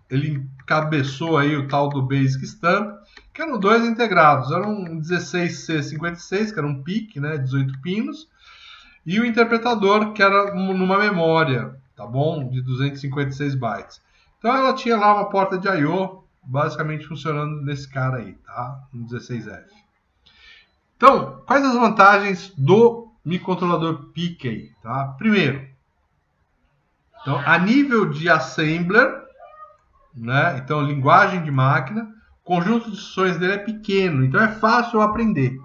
ele encabeçou aí o tal do Basic Stamp, que eram dois integrados, era um 16C56, que era um PIC, né, 18 pinos, e o interpretador, que era numa memória, tá bom, de 256 bytes. Então ela tinha lá uma porta de I/O, basicamente funcionando nesse cara aí, tá, no 16F. Então, quais as vantagens do microcontrolador PIC aí, tá? Primeiro, então, a nível de assembler, né? Então, linguagem de máquina, o conjunto de instruções dele é pequeno, então é fácil aprender.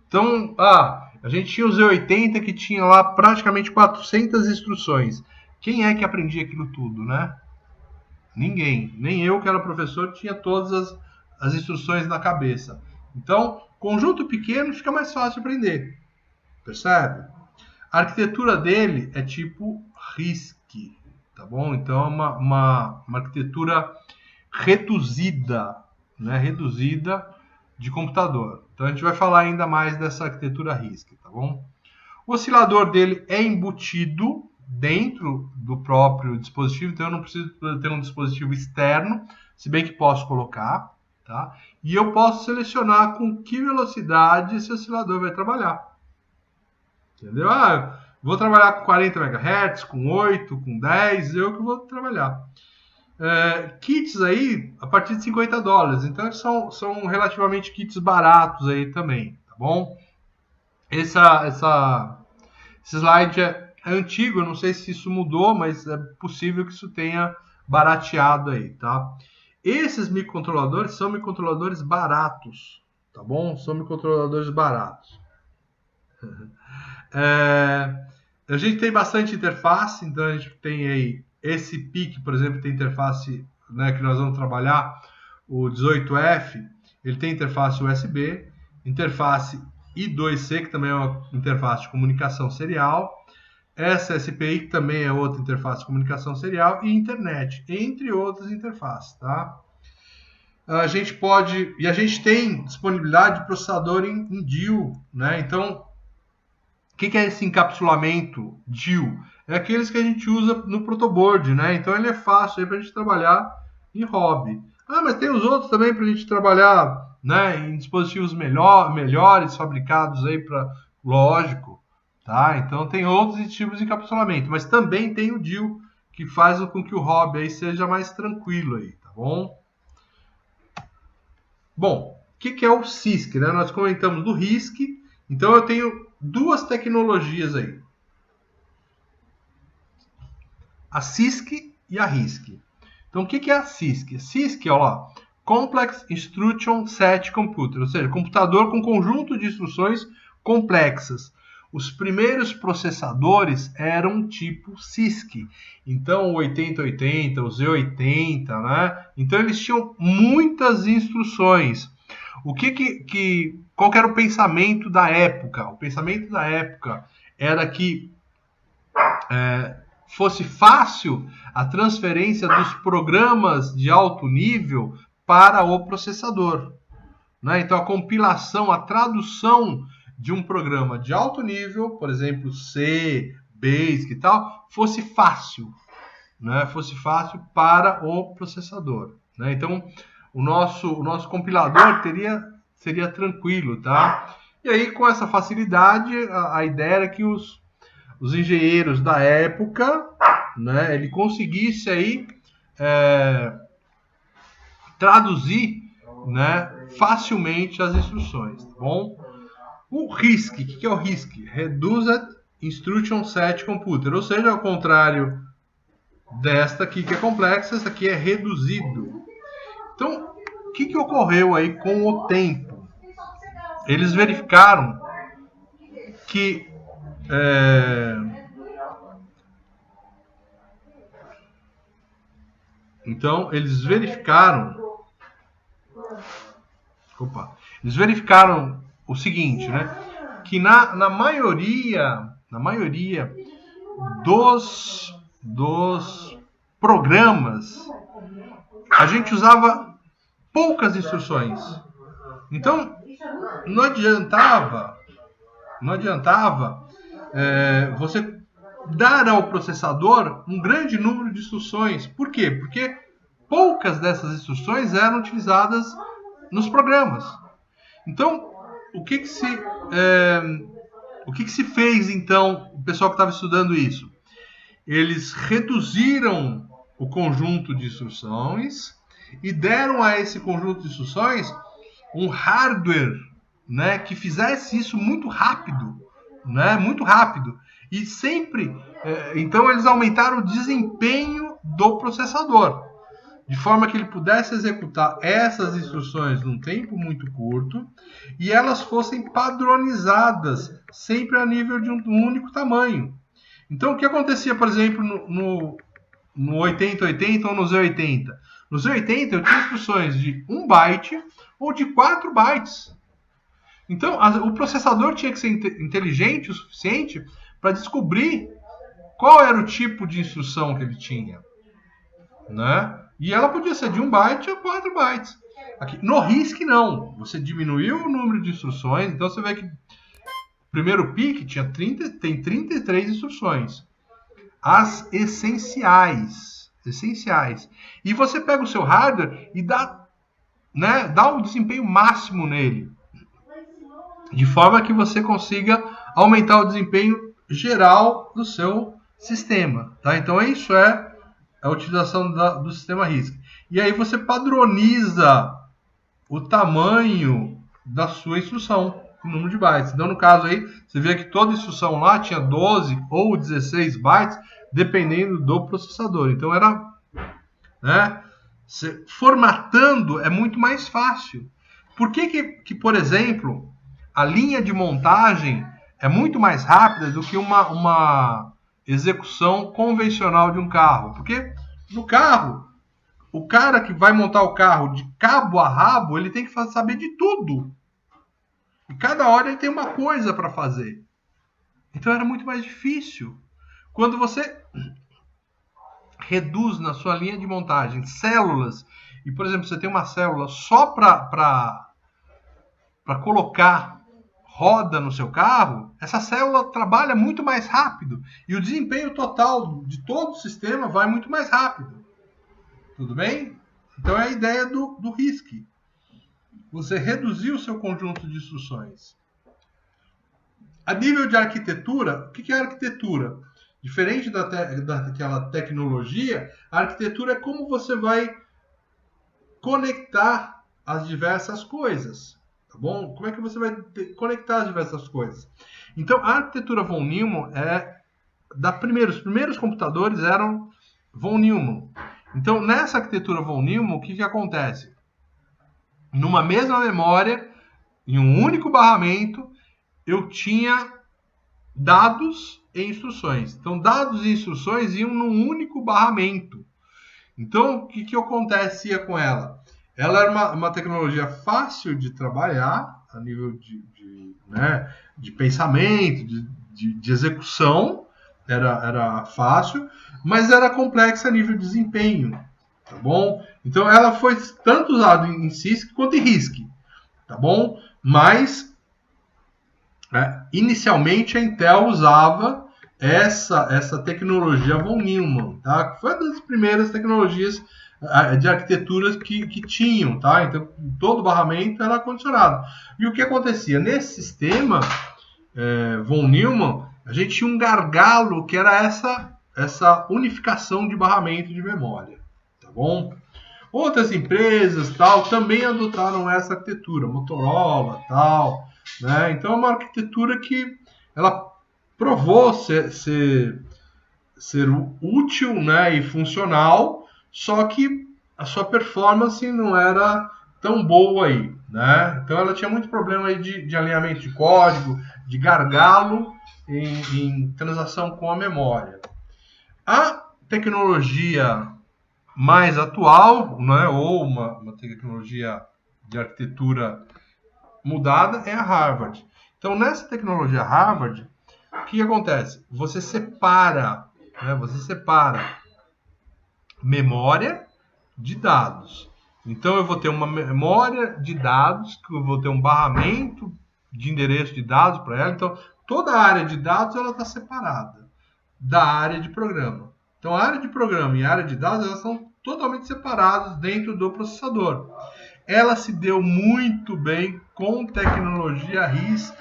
Então, a gente tinha o Z80 que tinha lá praticamente 400 instruções. Quem é que aprendia aquilo tudo, né? Ninguém. Nem eu, que era professor, tinha todas as instruções na cabeça. Então, conjunto pequeno fica mais fácil de aprender. Percebe? A arquitetura dele é tipo RISC, tá bom? Então é uma arquitetura reduzida, né? Reduzida de computador. Então a gente vai falar ainda mais dessa arquitetura RISC, tá bom? O oscilador dele é embutido dentro do próprio dispositivo, então eu não preciso ter um dispositivo externo, se bem que posso colocar, tá? E eu posso selecionar com que velocidade esse oscilador vai trabalhar. Entendeu? Vou trabalhar com 40 MHz, com 8, com 10, eu que vou trabalhar. Kits aí, a partir de $50. Então, são relativamente kits baratos aí também, tá bom? Esse slide é antigo, eu não sei se isso mudou, mas é possível que isso tenha barateado aí, tá? Esses microcontroladores são microcontroladores baratos, tá bom? São microcontroladores baratos. A gente tem bastante interface, então a gente tem aí esse PIC, por exemplo, tem interface, né, que nós vamos trabalhar, o 18F, ele tem interface USB, interface I2C, que também é uma interface de comunicação serial, essa SPI, que também é outra interface de comunicação serial, e internet, entre outras interfaces, tá? A gente tem disponibilidade de processador em DIL, né? Então, o que é esse encapsulamento DIL? É aqueles que a gente usa no protoboard, né? Então ele é fácil para a gente trabalhar em hobby. Mas tem os outros também para a gente trabalhar, né, em dispositivos melhores, fabricados aí para, lógico, tá? Então tem outros tipos de encapsulamento, mas também tem o DIL, que faz com que o hobby aí seja mais tranquilo aí, tá bom? Bom, o que é o CISC, né? Nós comentamos do RISC, então eu tenho duas tecnologias aí. A CISC e a RISC. Então, o que é a CISC? A CISC, ó lá, Complex Instruction Set Computer, ou seja, computador com conjunto de instruções complexas. Os primeiros processadores eram tipo CISC. Então, o 8080, o Z80, né? Então, eles tinham muitas instruções. Qual que era o pensamento da época? O pensamento da época era que fosse fácil a transferência dos programas de alto nível para o processador, né? Então, a compilação, a tradução de um programa de alto nível, por exemplo, C, Basic e tal, fosse fácil, né? Fosse fácil para o processador, né? Então, o nosso compilador seria tranquilo, tá? E aí, com essa facilidade, a ideia era que os engenheiros da época, né, ele conseguisse aí traduzir, né, facilmente as instruções, tá bom? O RISC, o que é o RISC? Reduced Instruction Set Computer, ou seja, ao contrário desta aqui que é complexa, essa aqui é reduzido. Então, o que ocorreu aí com o tempo? Eles verificaram que então, eles verificaram o seguinte, né? que na maioria dos programas a gente usava poucas instruções. Então, não adiantava você dar ao processador um grande número de instruções. Por quê? Porque poucas dessas instruções eram utilizadas nos programas. Então, o que se fez, então, o pessoal que estava estudando isso? Eles reduziram o conjunto de instruções e deram a esse conjunto de instruções um hardware, né, que fizesse isso muito rápido, né, muito rápido. E sempre, então eles aumentaram o desempenho do processador, de forma que ele pudesse executar essas instruções num tempo muito curto e elas fossem padronizadas, sempre a nível de um único tamanho. Então, o que acontecia, por exemplo, no 8080 ou no Z80? No Z80 eu tinha instruções de 1 byte ou de 4 bytes. Então, o processador tinha que ser inteligente o suficiente para descobrir qual era o tipo de instrução que ele tinha, né? E ela podia ser de 1 byte a 4 bytes. Aqui, no RISC, não. Você diminuiu o número de instruções, então você vê que o primeiro PIC tem 33 instruções. As essenciais. E você pega o seu hardware e dá o desempenho máximo nele, de forma que você consiga aumentar o desempenho geral do seu sistema, tá? Então isso é a utilização do sistema RISC. E aí você padroniza o tamanho da sua instrução, o número de bytes. Então, no caso aí, você vê que toda instrução lá tinha 12 ou 16 bytes, dependendo do processador. Então era, né, formatando é muito mais fácil. Por que, por exemplo, a linha de montagem é muito mais rápida do que uma execução convencional de um carro? Porque no carro, o cara que vai montar o carro de cabo a rabo, ele tem que saber de tudo. E cada hora ele tem uma coisa para fazer. Então era muito mais difícil. Quando você reduz na sua linha de montagem células, e por exemplo, você tem uma célula só para colocar roda no seu carro, essa célula trabalha muito mais rápido e o desempenho total de todo o sistema vai muito mais rápido. Tudo bem? Então é a ideia do RISC. Você reduzir o seu conjunto de instruções. A nível de arquitetura, o que é arquitetura? Diferente daquela tecnologia, a arquitetura é como você vai conectar as diversas coisas. Tá bom? Como é que você vai conectar as diversas coisas? Então, a arquitetura von Neumann os primeiros computadores eram von Neumann. Então, nessa arquitetura von Neumann, o que acontece? Numa mesma memória, em um único barramento, eu tinha dados e instruções. Então, dados e instruções iam num único barramento. Então, o que acontecia com ela? Ela era uma tecnologia fácil de trabalhar, a nível de pensamento, de execução, era fácil, mas era complexa a nível de desempenho, tá bom? Então, ela foi tanto usada em CISC quanto em RISC, tá bom? Mas, inicialmente, a Intel usava essa tecnologia von Neumann, tá? Foi uma das primeiras tecnologias de arquiteturas que tinham, tá? Então, todo o barramento era condicionado. E o que acontecia? Nesse sistema von Neumann, a gente tinha um gargalo que era essa unificação de barramento de memória, tá bom? Outras empresas, tal, também adotaram essa arquitetura, Motorola, tal, né? Então, é uma arquitetura que ela provou ser útil, né, e funcional, só que a sua performance não era tão boa aí, né? Então ela tinha muito problema aí de alinhamento de código, de gargalo em transação com a memória. A tecnologia mais atual, né, ou uma tecnologia de arquitetura mudada, é a Harvard. Então, nessa tecnologia Harvard, o que acontece? Você separa memória de dados. Então, eu vou ter uma memória de dados, que eu vou ter um barramento de endereço de dados para ela. Então, toda a área de dados está separada da área de programa. Então, a área de programa e a área de dados elas são totalmente separadas dentro do processador. Ela se deu muito bem com tecnologia RISC.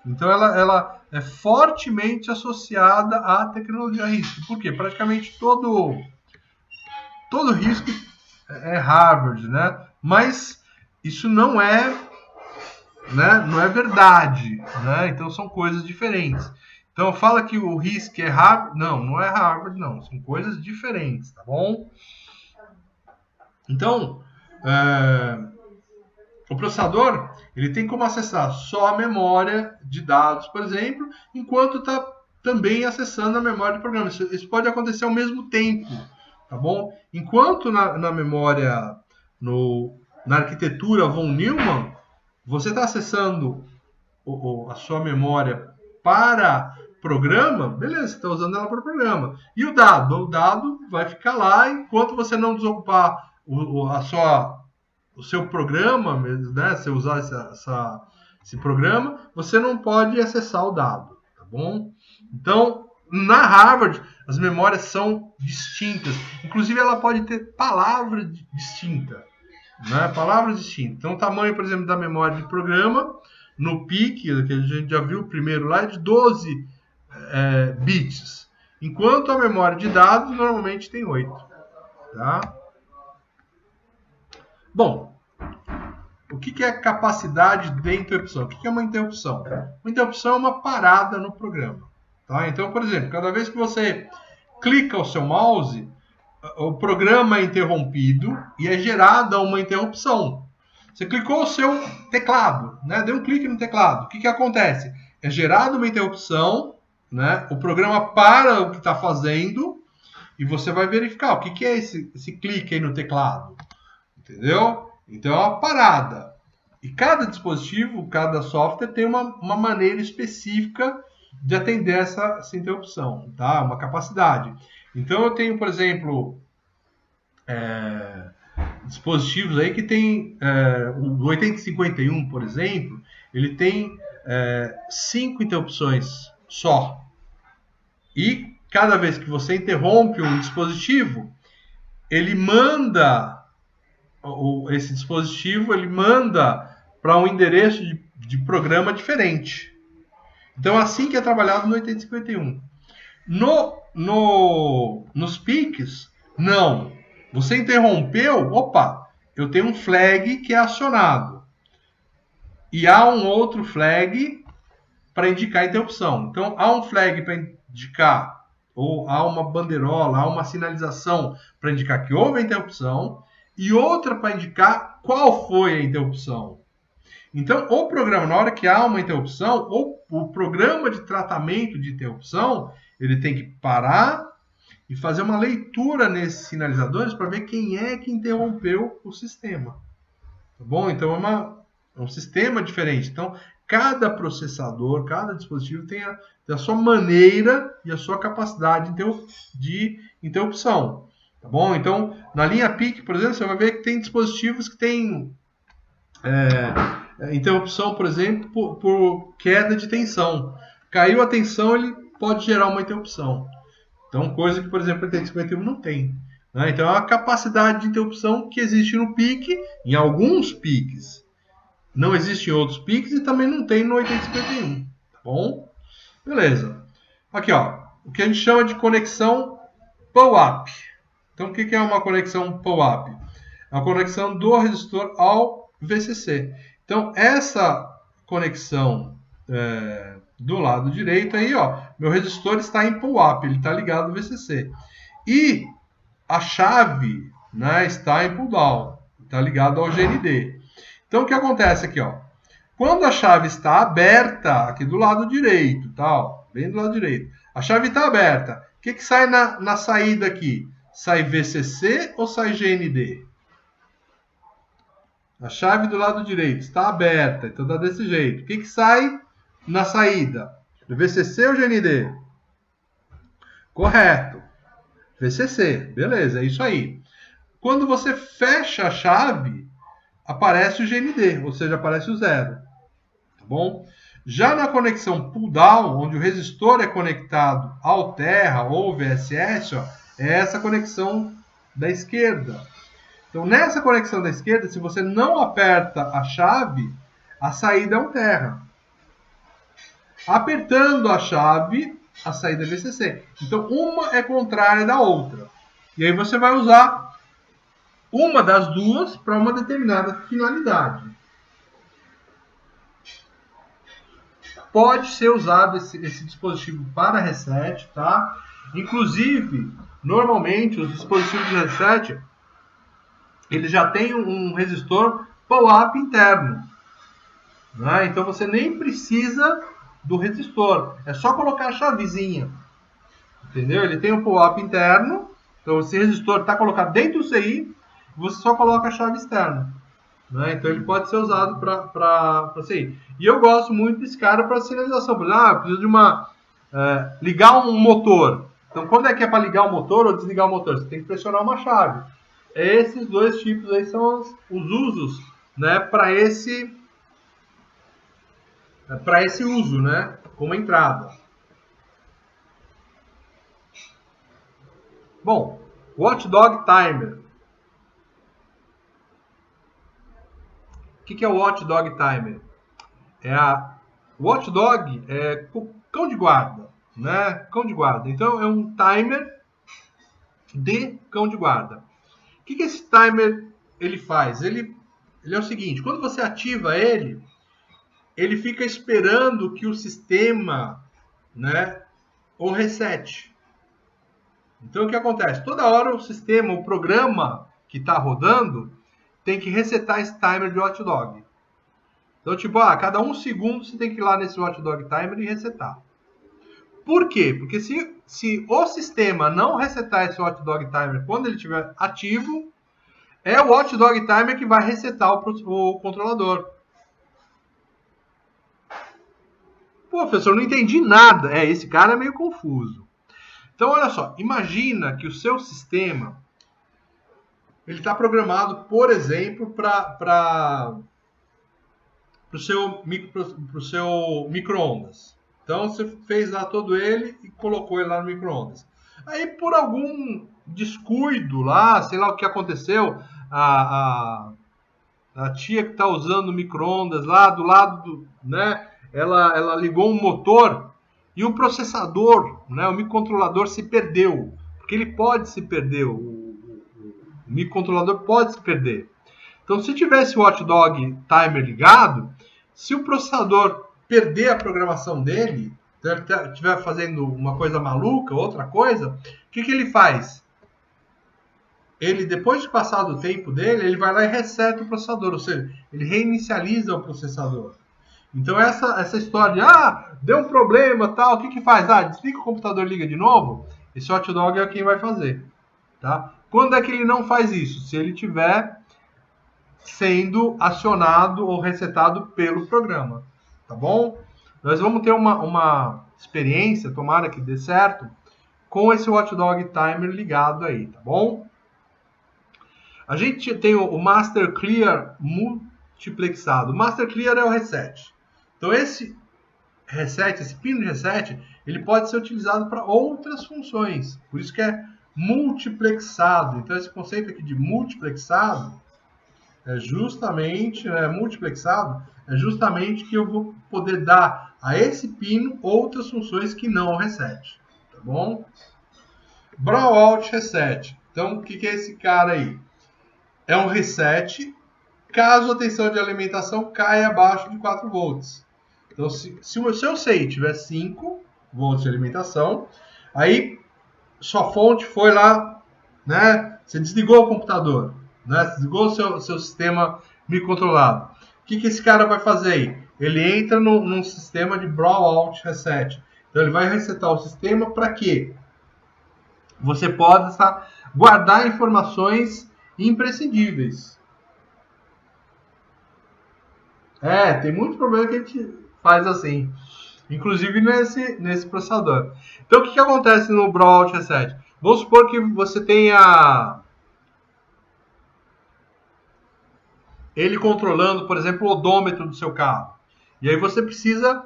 Então, ela é fortemente associada à tecnologia RISC. Por quê? Praticamente todo RISC é Harvard, né? Mas isso não é verdade, né? Então, são coisas diferentes. Então, fala que o RISC é Harvard. Não é Harvard, não. São coisas diferentes, tá bom? Então, o processador ele tem como acessar só a memória de dados, por exemplo, enquanto está também acessando a memória de programa. Isso pode acontecer ao mesmo tempo, tá bom? Enquanto na memória, na arquitetura von Neumann, você está acessando a sua memória para programa, beleza, você está usando ela para programa. E o dado vai ficar lá enquanto você não desocupar o seu programa, né? Se usar esse programa, você não pode acessar o dado, tá bom? Então, na Harvard, as memórias são distintas. Inclusive, ela pode ter palavra distinta, né? Palavras distintas. Então, o tamanho, por exemplo, da memória de programa, no PIC, que a gente já viu primeiro lá, é de 12 bits. Enquanto a memória de dados, normalmente tem 8. Tá? Bom, o que é capacidade de interrupção? O que é uma interrupção? Uma interrupção é uma parada no programa. Tá? Então, por exemplo, cada vez que você clica o seu mouse, o programa é interrompido e é gerada uma interrupção. Você clicou o seu teclado, né? Deu um clique no teclado. O que acontece? É gerada uma interrupção, né? O programa para o que está fazendo e você vai verificar o que é esse clique aí no teclado. Entendeu? Então é uma parada. E cada dispositivo, cada software tem uma maneira específica de atender essa interrupção, tá? Uma capacidade. Então eu tenho, por exemplo, dispositivos aí que tem o 8051, por exemplo, ele tem 5 interrupções só. E cada vez que você interrompe um dispositivo, ele manda esse dispositivo para um endereço de programa diferente. Então, assim que é trabalhado no 8051. Nos PICs, não. Você interrompeu, eu tenho um flag que é acionado. E há um outro flag para indicar a interrupção. Então, há um flag para indicar, ou há uma bandeirola, há uma sinalização para indicar que houve a interrupção, e outra para indicar qual foi a interrupção. Então, o programa, na hora que há uma interrupção, o programa de tratamento de interrupção, ele tem que parar e fazer uma leitura nesses sinalizadores para ver quem é que interrompeu o sistema. Tá bom? Então, é um sistema diferente. Então, cada processador, cada dispositivo tem a sua maneira e a sua capacidade de interrupção. Tá bom? Então, na linha PIC, por exemplo, você vai ver que tem dispositivos que têm interrupção, por exemplo, por queda de tensão. Caiu a tensão, ele pode gerar uma interrupção. Então, coisa que, por exemplo, o 8051 não tem. Né? Então, é uma capacidade de interrupção que existe no PIC, em alguns PICs. Não existe em outros PICs e também não tem no 8051. Tá bom? Beleza. Aqui, ó, o que a gente chama de conexão POAP. Então, o que é uma conexão POAP? É a conexão do resistor ao VCC. Então, essa conexão do lado direito aí, ó, meu resistor está em POAP, ele está ligado ao VCC. E a chave, né, está em pull down, está ligado ao GND. Então, o que acontece aqui, ó? Quando a chave está aberta, aqui do lado direito, tá, ó, bem do lado direito, a chave está aberta, o que sai na saída aqui? Sai VCC ou sai GND? A chave do lado direito está aberta, então dá desse jeito. O que sai na saída? VCC ou GND? Correto. VCC, beleza, é isso aí. Quando você fecha a chave, aparece o GND, ou seja, aparece o 0. Tá bom? Já na conexão pull-down, onde o resistor é conectado ao terra ou VSS, ó, é essa conexão da esquerda. Então, nessa conexão da esquerda, se você não aperta a chave, a saída é um terra. Apertando a chave, a saída é VCC. Então, uma é contrária da outra. E aí você vai usar uma das duas para uma determinada finalidade. Pode ser usado esse dispositivo para reset, tá? Inclusive, normalmente, os dispositivos de reset, ele já tem um resistor pull-up interno. Né? Então, você nem precisa do resistor. É só colocar a chavezinha. Entendeu? Ele tem um pull-up interno. Então, esse resistor está colocado dentro do CI, você só coloca a chave externa. Né? Então, ele pode ser usado para CI. E eu gosto muito desse cara para sinalização. Por exemplo, eu preciso de ligar um motor. Então, quando é que é para ligar o motor ou desligar o motor? Você tem que pressionar uma chave. Esses dois tipos aí são os usos, né, para esse uso, né, como entrada. Bom, Watchdog Timer. O que é o Watchdog Timer? Watchdog é cão de guarda, né? Cão de guarda. Então é um timer de cão de guarda. O que esse timer ele faz? Ele é o seguinte: quando você ativa ele fica esperando que o sistema, né, o resete. Então o que acontece? Toda hora o sistema, o programa que está rodando tem que resetar esse timer de Watchdog. Então, tipo, cada 1 segundo você tem que ir lá nesse Watchdog Timer e resetar. Por quê? Porque se o sistema não resetar esse Watchdog Timer quando ele estiver ativo, é o Watchdog Timer que vai resetar o controlador. Pô, professor, não entendi nada. Esse cara é meio confuso. Então, olha só. Imagina que o seu sistema ele está programado, por exemplo, para o seu micro-ondas. Então, você fez lá todo ele e colocou ele lá no micro-ondas. Aí, por algum descuido lá, sei lá o que aconteceu, a tia que está usando o micro-ondas lá do lado, né, ela ligou um motor e o processador, né, o microcontrolador se perdeu. Porque ele pode se perder, o microcontrolador pode se perder. Então, se tivesse o Watchdog Timer ligado, se o processador perder a programação dele, se ele estiver fazendo uma coisa maluca, outra coisa, o que ele faz? Ele, depois de passar do tempo dele, ele vai lá e reseta o processador, ou seja, ele reinicializa o processador. Então, essa história de, deu um problema, tal, o que faz? Desliga o computador, liga de novo. Esse Watchdog é quem vai fazer. Tá? Quando é que ele não faz isso? Se ele tiver sendo acionado ou resetado pelo programa, tá bom? Nós vamos ter uma experiência, tomara que dê certo, com esse Watchdog Timer ligado aí, tá bom? A gente tem o Master Clear multiplexado. O Master Clear é o reset. Então esse reset, esse pino de reset, ele pode ser utilizado para outras funções. Por isso que é multiplexado. Então esse conceito aqui de multiplexado é justamente, multiplexado, é justamente que eu vou poder dar a esse pino outras funções que não o reset, tá bom? Blowout reset. Então, o que é esse cara aí? É um reset caso a tensão de alimentação caia abaixo de 4 volts. Então, se o seu SEI tiver 5 volts de alimentação, aí sua fonte foi lá, né? Você desligou o computador. Né? Desligou o seu sistema microcontrolado. O que esse cara vai fazer aí? Ele entra num sistema de blowout reset. Então ele vai resetar o sistema para quê? Você possa guardar informações imprescindíveis. Tem muito problema que a gente faz assim. inclusive nesse processador. Então, o que acontece no Brawl Alt Reset? Vamos supor que você tenha ele controlando, por exemplo, o odômetro do seu carro. E aí você precisa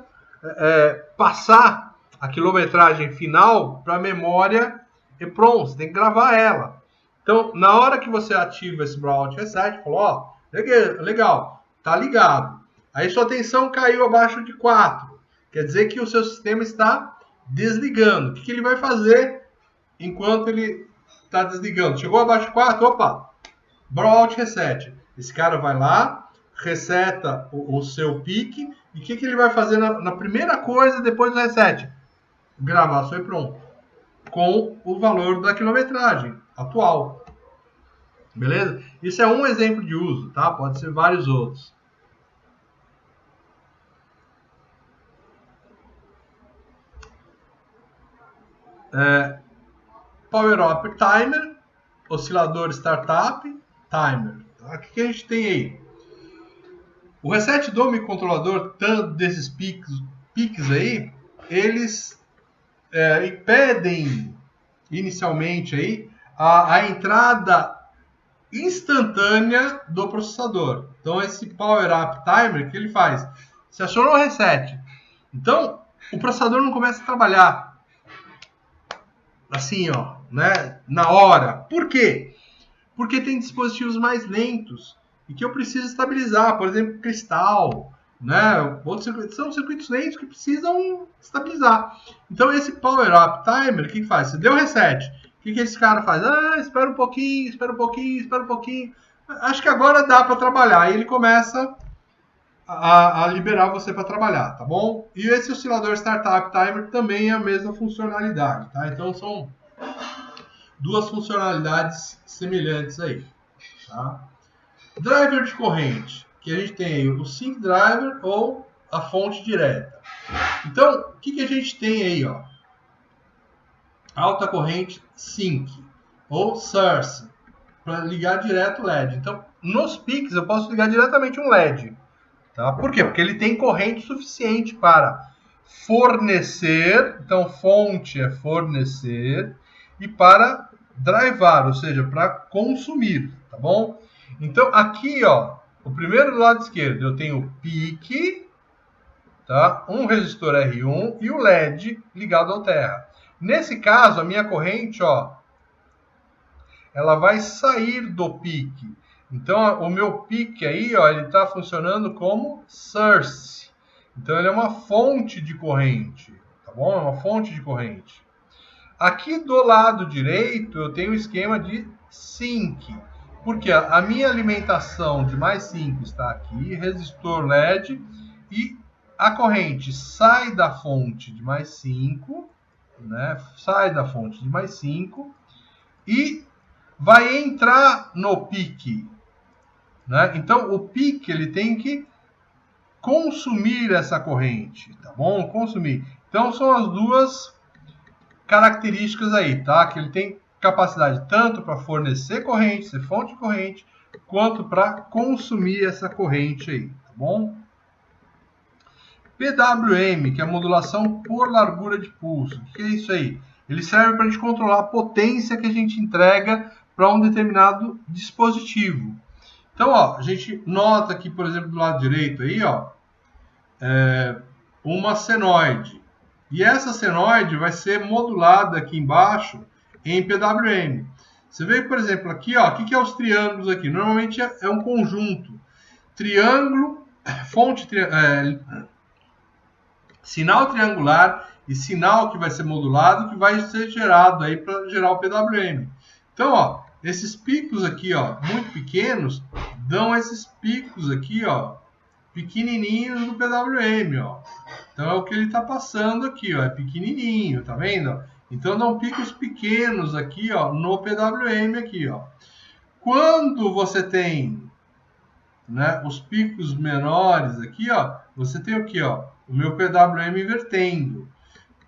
passar a quilometragem final para a memória EPROM. Você tem que gravar ela. Então, na hora que você ativa esse Brawl Alt Reset, falou, ó, legal, tá ligado. Aí sua tensão caiu abaixo de 4. Quer dizer que o seu sistema está desligando. O que ele vai fazer enquanto ele está desligando? Chegou abaixo de 4, opa, Brawl Alt Reset. Esse cara vai lá, reseta o seu pique, e o que ele vai fazer na primeira coisa depois do reset? Gravar seu EPROM com o valor da quilometragem atual. Beleza? Isso é um exemplo de uso, tá? Pode ser vários outros. Power Up Timer, oscilador Startup, Timer. Tá? O que a gente tem aí? O reset do microcontrolador, tanto desses piques aí, eles impedem inicialmente aí a entrada instantânea do processador. Então esse Power Up Timer, que ele faz? Você acionou o reset. Então o processador não começa a trabalhar assim, ó, né, na hora. Por quê? Porque tem dispositivos mais lentos e que eu preciso estabilizar, por exemplo, cristal, né? Outros circuitos, são circuitos lentos que precisam estabilizar. Então esse Power Up Timer, o que faz? Você deu reset. O que esse cara faz? Espera um pouquinho. Acho que agora dá para trabalhar. Aí ele começa a liberar você para trabalhar, tá bom? E esse oscilador Startup Timer também é a mesma funcionalidade, tá? Então são duas funcionalidades semelhantes aí, tá? Driver de corrente, que a gente tem aí o sync driver ou a fonte direta. Então, o que a gente tem aí, ó? Alta corrente sync ou source, para ligar direto o LED. Então, nos pics eu posso ligar diretamente um LED. Tá? Por quê? Porque ele tem corrente suficiente para fornecer, então fonte é fornecer, e para drivar, ou seja, para consumir, tá bom? Então aqui, ó, o primeiro do lado esquerdo eu tenho o pique, tá? Um resistor R1 e o LED ligado ao terra. Nesse caso, a minha corrente, ó, ela vai sair do pique. Então, o meu pique aí, ó, ele está funcionando como source. Então, ele é uma fonte de corrente, tá bom? É uma fonte de corrente. Aqui do lado direito, eu tenho o esquema de sync. Porque a minha alimentação de mais 5 está aqui, resistor LED, e a corrente sai da fonte de mais 5, né? Sai da fonte de mais 5 e vai entrar no pique, né? Então o pique ele tem que consumir essa corrente, tá bom? Consumir. Então são as duas características aí, tá? Que ele tem capacidade tanto para fornecer corrente, ser fonte de corrente, quanto para consumir essa corrente aí, tá bom? PWM, que é a modulação por largura de pulso. O que é isso aí? Ele serve para a gente controlar a potência que a gente entrega para um determinado dispositivo. Então, ó, a gente nota aqui, por exemplo, do lado direito aí, ó, uma senoide. E essa senoide vai ser modulada aqui embaixo em PWM. Você vê, por exemplo, aqui, ó, o que é os triângulos aqui? Normalmente é um conjunto. Triângulo, fonte, sinal triangular e sinal que vai ser modulado, que vai ser gerado aí para gerar o PWM. Então, ó, esses picos aqui, ó, muito pequenos, dão esses picos aqui, ó, pequenininhos no PWM, ó. Então é o que ele está passando aqui, ó, é pequenininho, tá vendo? Então dão picos pequenos aqui, ó, no PWM aqui, ó. Quando você tem, né, os picos menores aqui, ó, você tem o que, ó, o meu PWM invertendo.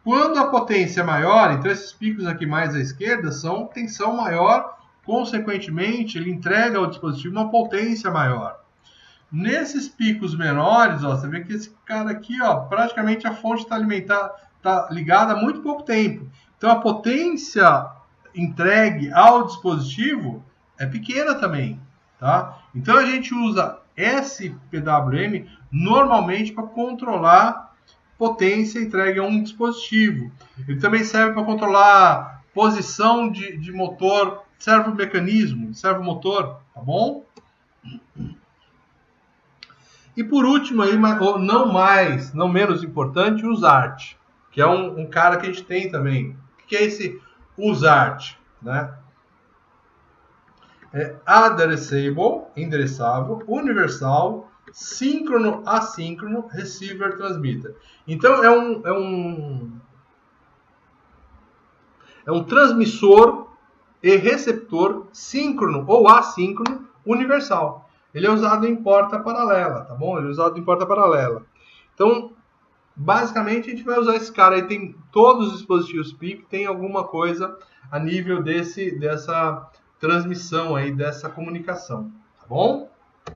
Quando a potência é maior, então esses picos aqui mais à esquerda são tensão maior, consequentemente ele entrega ao dispositivo uma potência maior. Nesses picos menores, ó, você vê que esse cara aqui, ó, praticamente a fonte está ligada há muito pouco tempo. Então a potência entregue ao dispositivo é pequena também, tá? Então a gente usa SPWM normalmente para controlar potência entregue a um dispositivo. Ele também serve para controlar posição de motor, servomotor, tá bom? E por último, aí, não menos importante, o USART, que é um cara que a gente tem também. O que é esse USART? Né? É endereçável, universal, síncrono, assíncrono, receiver, transmitter. Então é um transmissor e receptor síncrono ou assíncrono universal. Ele é usado em porta paralela, tá bom? Ele é usado em porta paralela. Então, basicamente, a gente vai usar esse cara aí. Tem todos os dispositivos PIC, tem alguma coisa a nível dessa transmissão aí, dessa comunicação, tá bom?